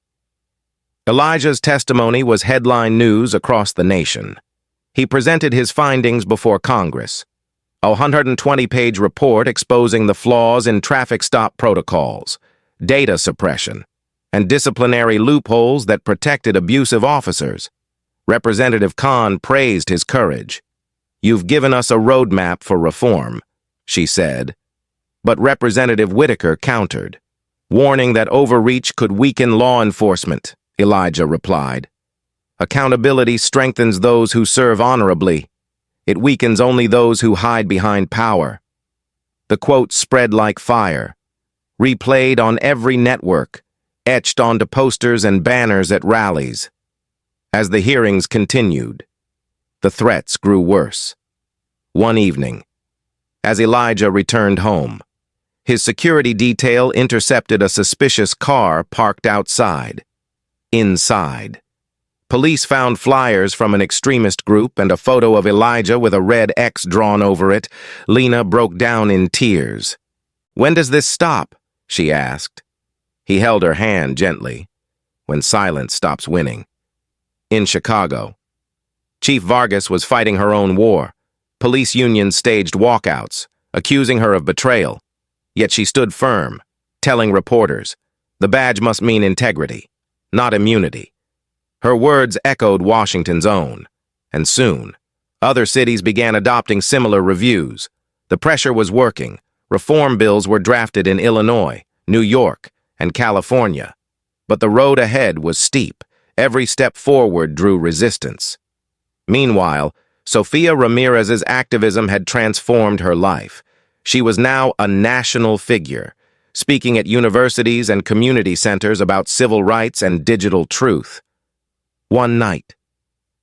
Elijah's testimony was headline news across the nation. He presented his findings before Congress, a 120-page report exposing the flaws in traffic stop protocols, data suppression, and disciplinary loopholes that protected abusive officers. Representative Khan praised his courage. "You've given us a roadmap for reform," she said. But Representative Whitaker countered, warning that overreach could weaken law enforcement. Elijah replied, "Accountability strengthens those who serve honorably. It weakens only those who hide behind power." The quote spread like fire, replayed on every network, etched onto posters and banners at rallies. As the hearings continued, the threats grew worse. One evening, as Elijah returned home, his security detail intercepted a suspicious car parked outside. Inside, police found flyers from an extremist group and a photo of Elijah with a red X drawn over it. Lena broke down in tears. "When does this stop?" she asked. He held her hand gently. "When silence stops winning." In Chicago, Chief Vargas was fighting her own war. Police unions staged walkouts, accusing her of betrayal. Yet she stood firm, telling reporters, the badge must mean integrity, not immunity. Her words echoed Washington's own, and soon, other cities began adopting similar reviews. The pressure was working. Reform bills were drafted in Illinois, New York, and California. But the road ahead was steep. Every step forward drew resistance. Meanwhile, Sofia Ramirez's activism had transformed her life. She was now a national figure, speaking at universities and community centers about civil rights and digital truth. One night,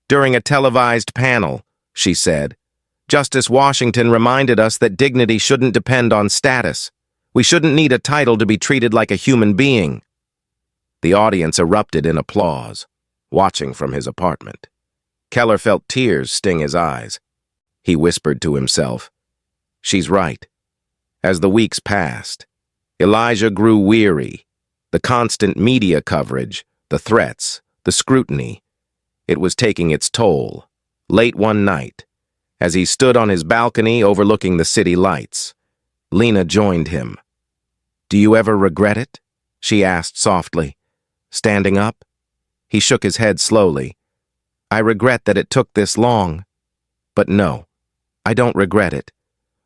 during a televised panel, she said, "Justice Washington reminded us that dignity shouldn't depend on status. We shouldn't need a title to be treated like a human being." The audience erupted in applause, watching from his apartment. Keller felt tears sting his eyes. He whispered to himself, "She's right." As the weeks passed, Elijah grew weary. The constant media coverage, the threats, the scrutiny, it was taking its toll. Late one night, as he stood on his balcony overlooking the city lights, Lena joined him. "Do you ever regret it?" she asked softly. Standing up, he shook his head slowly. "I regret that it took this long. But no, I don't regret it.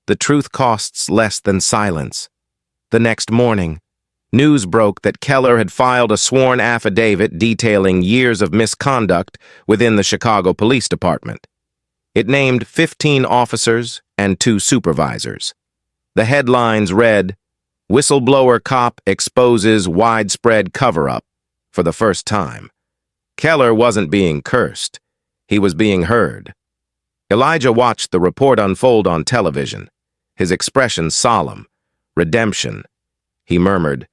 The truth costs less than silence." The next morning, news broke that Keller had filed a sworn affidavit detailing years of misconduct within the Chicago Police Department. It named 15 officers and 2 supervisors. The headlines read, "Whistleblower Cop Exposes Widespread Cover-Up," for the first time. Keller wasn't being cursed. He was being heard. Elijah watched the report unfold on television, his expression solemn. Redemption. He murmured,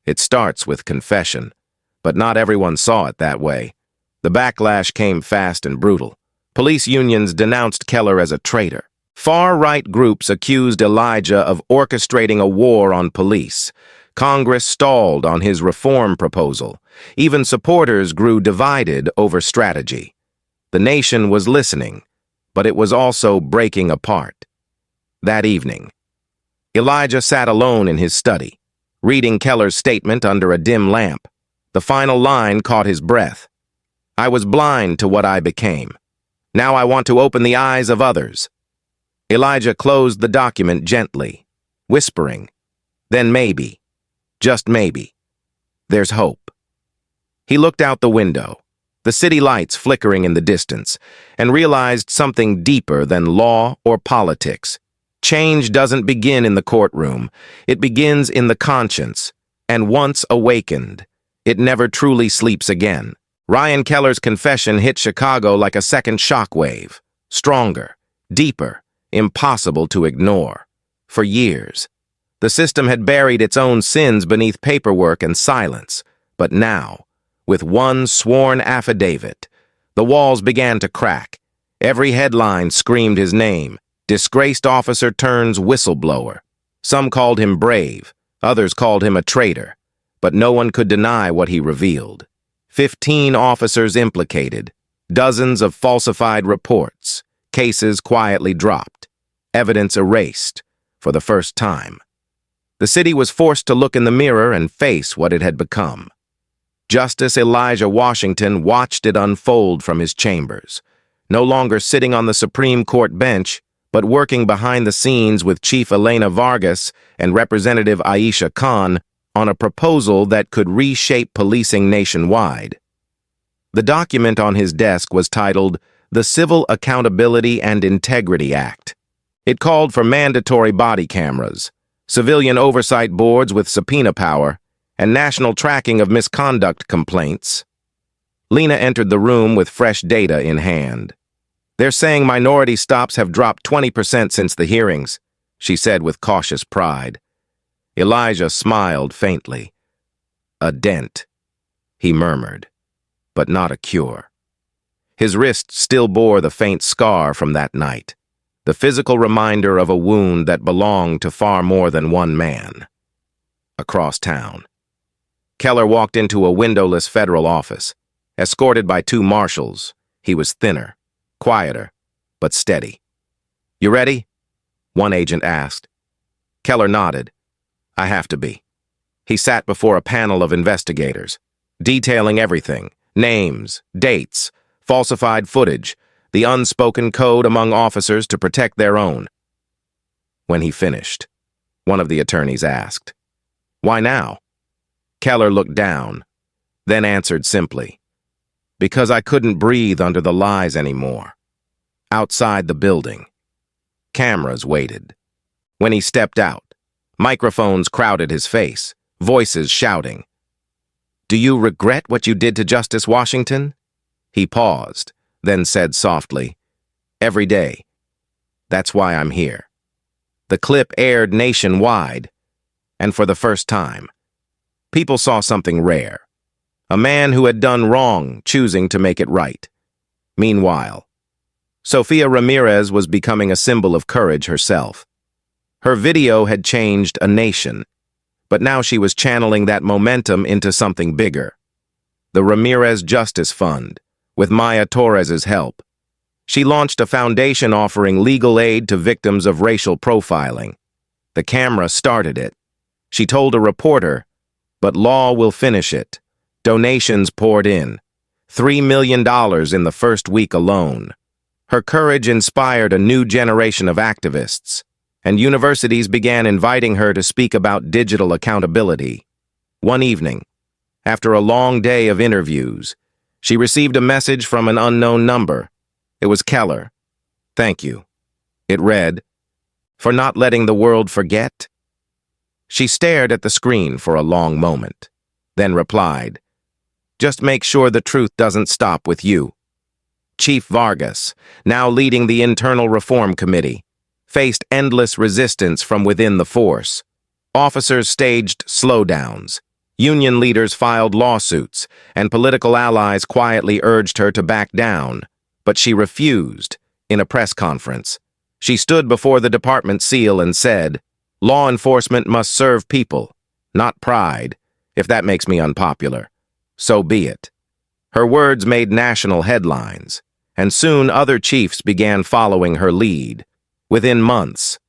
"It starts with confession." But not everyone saw it that way. The backlash came fast and brutal. Police unions denounced Keller as a traitor. Far-right groups accused Elijah of orchestrating a war on police. Congress stalled on his reform proposal. Even supporters grew divided over strategy. The nation was listening, but it was also breaking apart. That evening, Elijah sat alone in his study, reading Keller's statement under a dim lamp. The final line caught his breath. "I was blind to what I became. Now I want to open the eyes of others." Elijah closed the document gently, whispering, "Then maybe, just maybe, there's hope." He looked out the window, the city lights flickering in the distance, and realized something deeper than law or politics. Change doesn't begin in the courtroom. It begins in the conscience, and once awakened, it never truly sleeps again. Ryan Keller's confession hit Chicago like a second shockwave. Stronger, deeper, impossible to ignore. For years, the system had buried its own sins beneath paperwork and silence. But now, with one sworn affidavit, the walls began to crack. Every headline screamed his name. Disgraced officer turns whistleblower. Some called him brave, others called him a traitor, but no one could deny what he revealed. 15 officers implicated, dozens of falsified reports, cases quietly dropped, evidence erased for the first time. The city was forced to look in the mirror and face what it had become. Justice Elijah Washington watched it unfold from his chambers, no longer sitting on the Supreme Court bench, but working behind the scenes with Chief Elena Vargas and Representative Aisha Khan on a proposal that could reshape policing nationwide. The document on his desk was titled the Civil Accountability and Integrity Act. It called for mandatory body cameras, civilian oversight boards with subpoena power, and national tracking of misconduct complaints. Lena entered the room with fresh data in hand. "They're saying minority stops have dropped 20% since the hearings," she said with cautious pride. Elijah smiled faintly. "A dent," he murmured, "but not a cure." His wrist still bore the faint scar from that night, the physical reminder of a wound that belonged to far more than one man. Across town, Keller walked into a windowless federal office. Escorted by 2 marshals, he was thinner, quieter, but steady. "You ready?" one agent asked. Keller nodded. "I have to be." He sat before a panel of investigators, detailing everything: names, dates, falsified footage, the unspoken code among officers to protect their own. When he finished, one of the attorneys asked, "Why now?" Keller looked down, then answered simply, "Because I couldn't breathe under the lies anymore." Outside the building, cameras waited. When he stepped out, microphones crowded his face, voices shouting, "Do you regret what you did to Justice Washington?" He paused, then said softly, "Every day. That's why I'm here." The clip aired nationwide, and for the first time, people saw something rare. A man who had done wrong choosing to make it right. Meanwhile, Sofia Ramirez was becoming a symbol of courage herself. Her video had changed a nation, but now she was channeling that momentum into something bigger. The Ramirez Justice Fund, with Maya Torres's help. She launched a foundation offering legal aid to victims of racial profiling. The camera started it. She told a reporter, "But law will finish it." Donations poured in, $3 million in the first week alone. Her courage inspired a new generation of activists, and universities began inviting her to speak about digital accountability. One evening, after a long day of interviews, she received a message from an unknown number. It was Keller. "Thank you," it read, "for not letting the world forget." She stared at the screen for a long moment, then replied, "Just make sure the truth doesn't stop with you." Chief Vargas, now leading the Internal Reform Committee, faced endless resistance from within the force. Officers staged slowdowns, union leaders filed lawsuits, and political allies quietly urged her to back down. But she refused. In a press conference, she stood before the department seal and said, "Law enforcement must serve people, not pride. If that makes me unpopular, so be it." Her words made national headlines, and soon other chiefs began following her lead. Within months,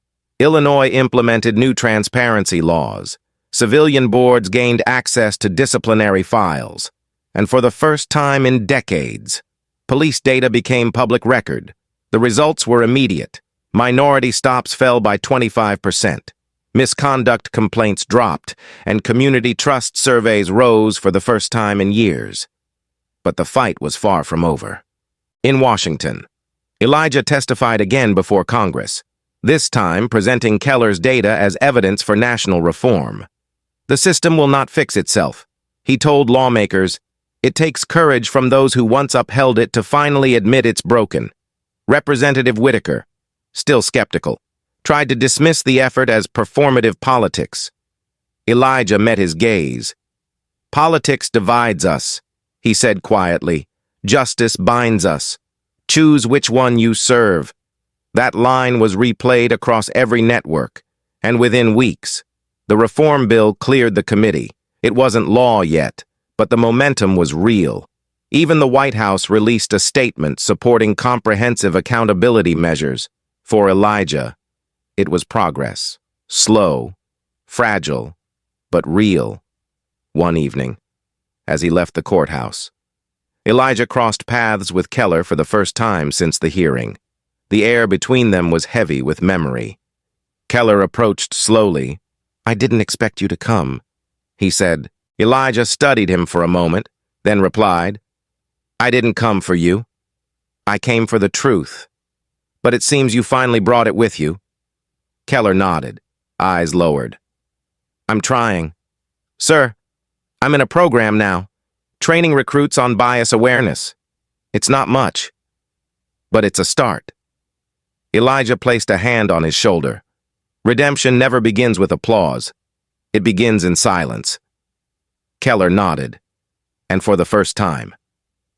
Illinois implemented new transparency laws. Civilian boards gained access to disciplinary files, and for the first time in decades, police data became public record. The results were immediate. Minority stops fell by 25%. Misconduct complaints dropped, and community trust surveys rose for the first time in years. But the fight was far from over. In Washington, Elijah testified again before Congress, this time presenting Keller's data as evidence for national reform. "The system will not fix itself," he told lawmakers. "It takes courage from those who once upheld it to finally admit it's broken." Representative Whitaker, still skeptical, tried to dismiss the effort as performative politics. Elijah met his gaze. "Politics divides us," he said quietly. "Justice binds us. Choose which one you serve." That line was replayed across every network, and within weeks, the reform bill cleared the committee. It wasn't law yet, But the momentum was real. Even the White House released a statement supporting comprehensive accountability measures. For Elijah, it was progress. Slow, fragile, but real. One evening, as he left the courthouse, Elijah crossed paths with Keller for the first time since the hearing. The air between them was heavy with memory. Keller approached slowly. "I didn't expect you to come," he said. Elijah studied him for a moment, then replied, "I didn't come for you. I came for the truth. But it seems you finally brought it with you." Keller nodded, eyes lowered. "I'm trying. Sir, I'm in a program now, training recruits on bias awareness. It's not much, but it's a start." Elijah placed a hand on his shoulder. Redemption never begins with applause. It begins in silence. Keller nodded, and for the first time,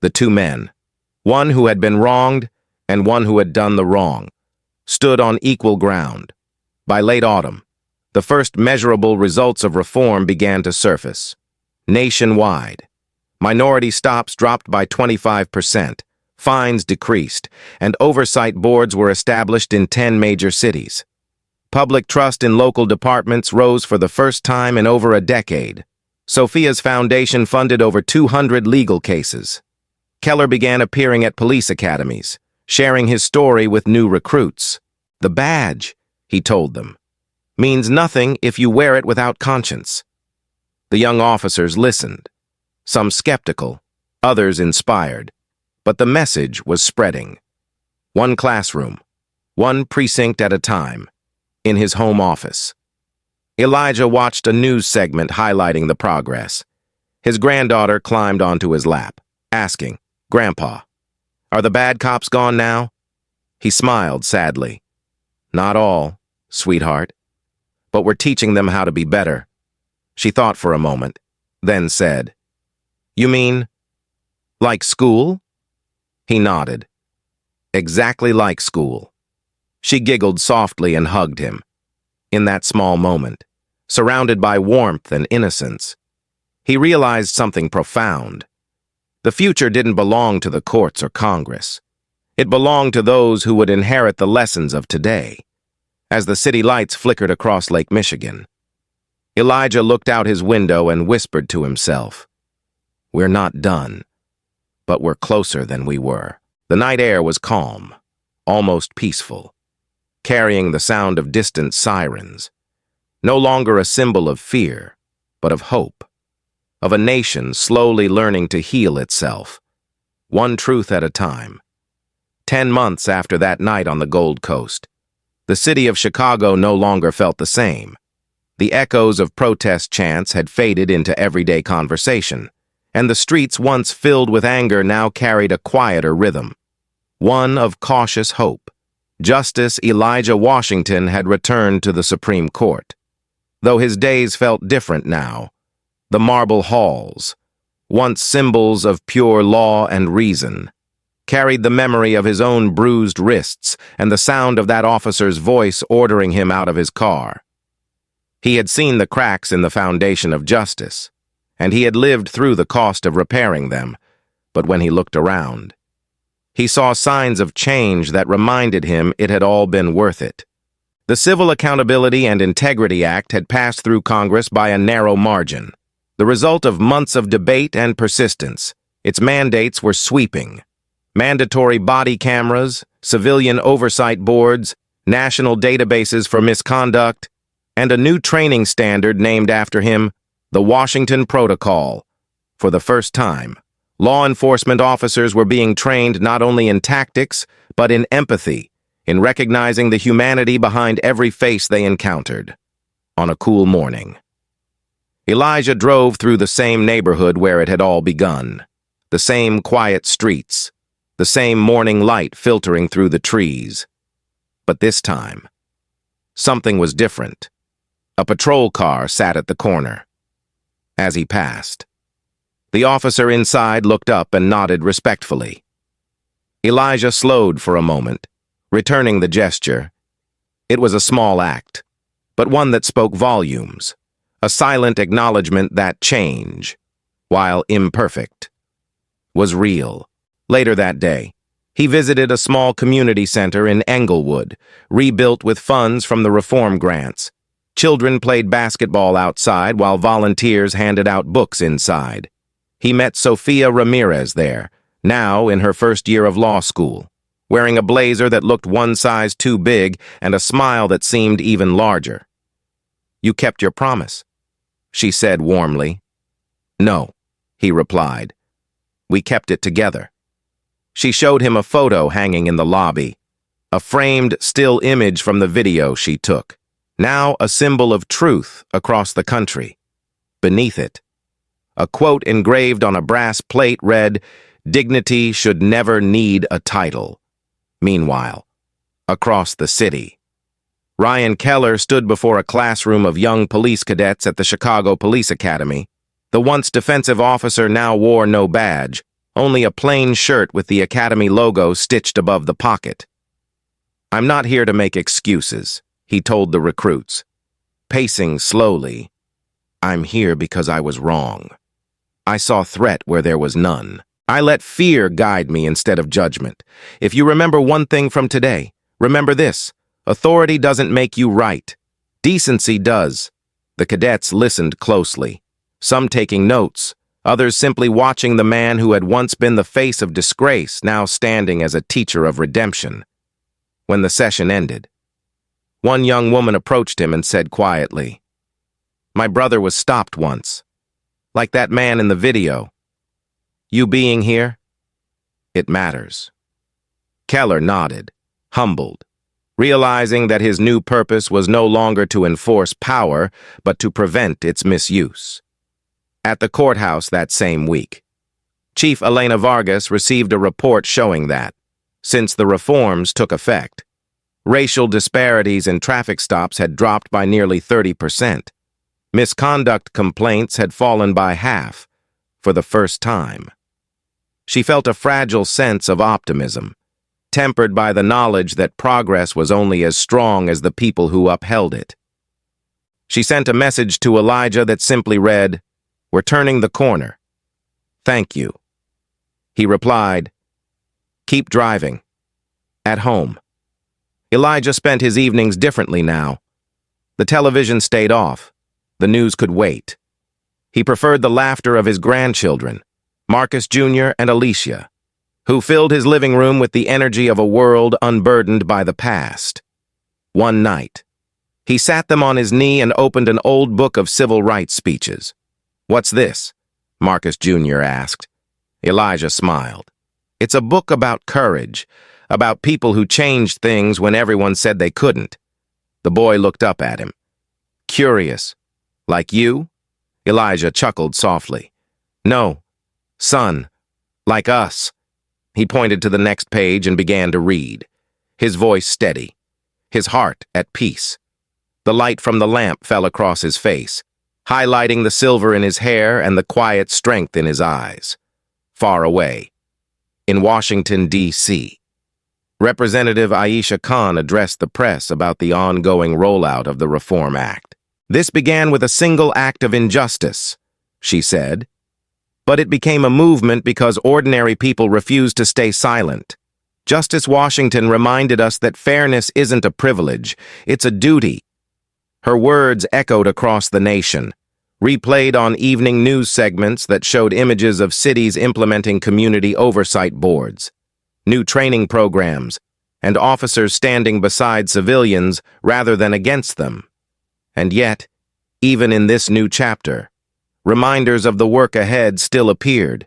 the two men, one who had been wronged and one who had done the wrong, stood on equal ground. By late autumn, the first measurable results of reform began to surface. Nationwide, minority stops dropped by 25%, fines decreased, and oversight boards were established in 10 major cities. Public trust in local departments rose for the first time in over a decade. Sophia's foundation funded over 200 legal cases. Keller began appearing at police academies, sharing his story with new recruits. "The badge," he told them, "means nothing if you wear it without conscience." The young officers listened, some skeptical, others inspired, but the message was spreading. One classroom, one precinct at a time, in his home office. Elijah watched a news segment highlighting the progress. His granddaughter climbed onto his lap, asking, "Grandpa, are the bad cops gone now?" He smiled sadly. "Not all, sweetheart, but we're teaching them how to be better." She thought for a moment, then said, "You mean, like school?" He nodded. "Exactly like school." She giggled softly and hugged him. In that small moment, surrounded by warmth and innocence, he realized something profound. The future didn't belong to the courts or Congress. It belonged to those who would inherit the lessons of today. As the city lights flickered across Lake Michigan, Elijah looked out his window and whispered to himself, "We're not done, but we're closer than we were." The night air was calm, almost peaceful, carrying the sound of distant sirens, no longer a symbol of fear, but of hope, of a nation slowly learning to heal itself, one truth at a time. 10 months after that night on the Gold Coast, the city of Chicago no longer felt the same. The echoes of protest chants had faded into everyday conversation, and the streets once filled with anger now carried a quieter rhythm, one of cautious hope. Justice Elijah Washington had returned to the Supreme Court. Though his days felt different now, the marble halls, once symbols of pure law and reason, carried the memory of his own bruised wrists and the sound of that officer's voice ordering him out of his car. He had seen the cracks in the foundation of justice, and he had lived through the cost of repairing them, but when he looked around, he saw signs of change that reminded him it had all been worth it. The Civil Accountability and Integrity Act had passed through Congress by a narrow margin, the result of months of debate and persistence. Its mandates were sweeping. Mandatory body cameras, civilian oversight boards, national databases for misconduct, and a new training standard named after him, the Washington Protocol. For the first time, law enforcement officers were being trained not only in tactics, but in empathy, in recognizing the humanity behind every face they encountered. On a cool morning, Elijah drove through the same neighborhood where it had all begun, the same quiet streets, the same morning light filtering through the trees. But this time, something was different. A patrol car sat at the corner. As he passed, the officer inside looked up and nodded respectfully. Elijah slowed for a moment, returning the gesture. It was a small act, but one that spoke volumes, a silent acknowledgement that change, while imperfect, was real. Later that day, he visited a small community center in Englewood, rebuilt with funds from the reform grants. Children played basketball outside while volunteers handed out books inside. He met Sofia Ramirez there, now in her first year of law school, wearing a blazer that looked one size too big and a smile that seemed even larger. "You kept your promise," she said warmly. "No," he replied. "We kept it together." She showed him a photo hanging in the lobby, a framed still image from the video she took, now a symbol of truth across the country. Beneath it, a quote engraved on a brass plate read, "Dignity should never need a title." Meanwhile, across the city, Ryan Keller stood before a classroom of young police cadets at the Chicago Police Academy. The once defensive officer now wore no badge, only a plain shirt with the Academy logo stitched above the pocket. "I'm not here to make excuses," he told the recruits, pacing slowly. "I'm here because I was wrong. I saw threat where there was none. I let fear guide me instead of judgment. If you remember one thing from today, remember this: authority doesn't make you right. Decency does." The cadets listened closely, some taking notes, others simply watching the man who had once been the face of disgrace, now standing as a teacher of redemption. When the session ended, one young woman approached him and said quietly, "My brother was stopped once, like that man in the video. You being here, it matters." Keller nodded, humbled, realizing that his new purpose was no longer to enforce power, but to prevent its misuse. At the courthouse that same week, Chief Elena Vargas received a report showing that, since the reforms took effect, racial disparities in traffic stops had dropped by nearly 30%. Misconduct complaints had fallen by half, for the first time. She felt a fragile sense of optimism, tempered by the knowledge that progress was only as strong as the people who upheld it. She sent a message to Elijah that simply read, "We're turning the corner. Thank you." He replied, "Keep driving." At home, Elijah spent his evenings differently now. The television stayed off. The news could wait. He preferred the laughter of his grandchildren, Marcus Jr. and Alicia, who filled his living room with the energy of a world unburdened by the past. One night, he sat them on his knee and opened an old book of civil rights speeches. "What's this?" Marcus Jr. asked. Elijah smiled. "It's a book about courage, about people who changed things when everyone said they couldn't." The boy looked up at him. "Curious. Like you?" Elijah chuckled softly. "No, son, like us." He pointed to the next page and began to read, his voice steady, his heart at peace. The light from the lamp fell across his face, highlighting the silver in his hair and the quiet strength in his eyes. Far away, in Washington, D.C., Representative Aisha Khan addressed the press about the ongoing rollout of the Reform Act. "This began with a single act of injustice," she said, "but it became a movement because ordinary people refused to stay silent. Justice Washington reminded us that fairness isn't a privilege, it's a duty." Her words echoed across the nation, replayed on evening news segments that showed images of cities implementing community oversight boards, new training programs, and officers standing beside civilians rather than against them. And yet, even in this new chapter, reminders of the work ahead still appeared.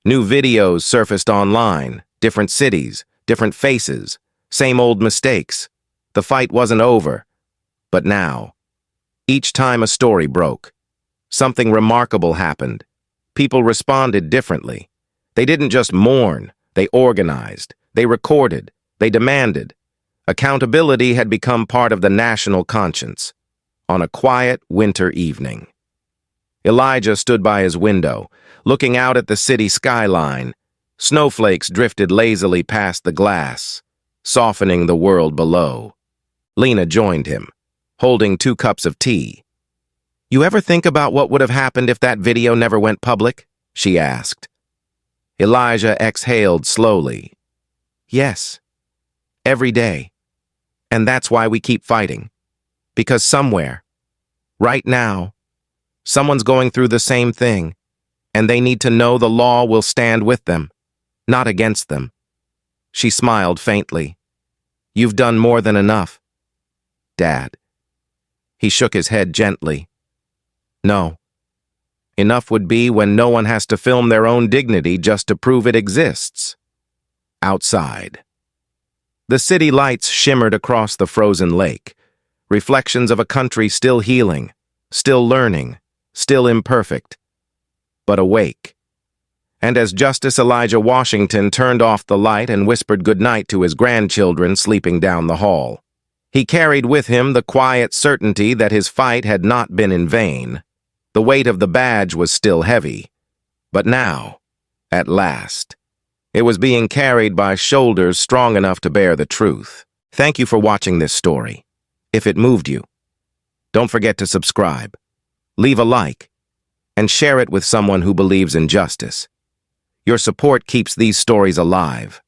New videos surfaced online, different cities, different faces, same old mistakes. The fight wasn't over. But now, each time a story broke, something remarkable happened. People responded differently. They didn't just mourn, they organized, they recorded, they demanded. Accountability had become part of the national conscience. On a quiet winter evening, Elijah stood by his window, looking out at the city skyline. Snowflakes drifted lazily past the glass, softening the world below. Lena joined him, holding 2 cups of tea. "You ever think about what would have happened if that video never went public?" she asked. Elijah exhaled slowly. Yes, every day. And that's why we keep fighting. Because somewhere, right now, someone's going through the same thing, and they need to know the law will stand with them, not against them. She smiled faintly. You've done more than enough, Dad. He shook his head gently. No. Enough would be when no one has to film their own dignity just to prove it exists. Outside. The city lights shimmered across the frozen lake, reflections of a country still healing, still learning, still imperfect, but awake. And as Justice Elijah Washington turned off the light and whispered goodnight to his grandchildren sleeping down the hall, he carried with him the quiet certainty that his fight had not been in vain. The weight of the badge was still heavy, but now, at last, it was being carried by shoulders strong enough to bear the truth. Thank you for watching this story. If it moved you, don't forget to subscribe, leave a like, and share it with someone who believes in justice. Your support keeps these stories alive.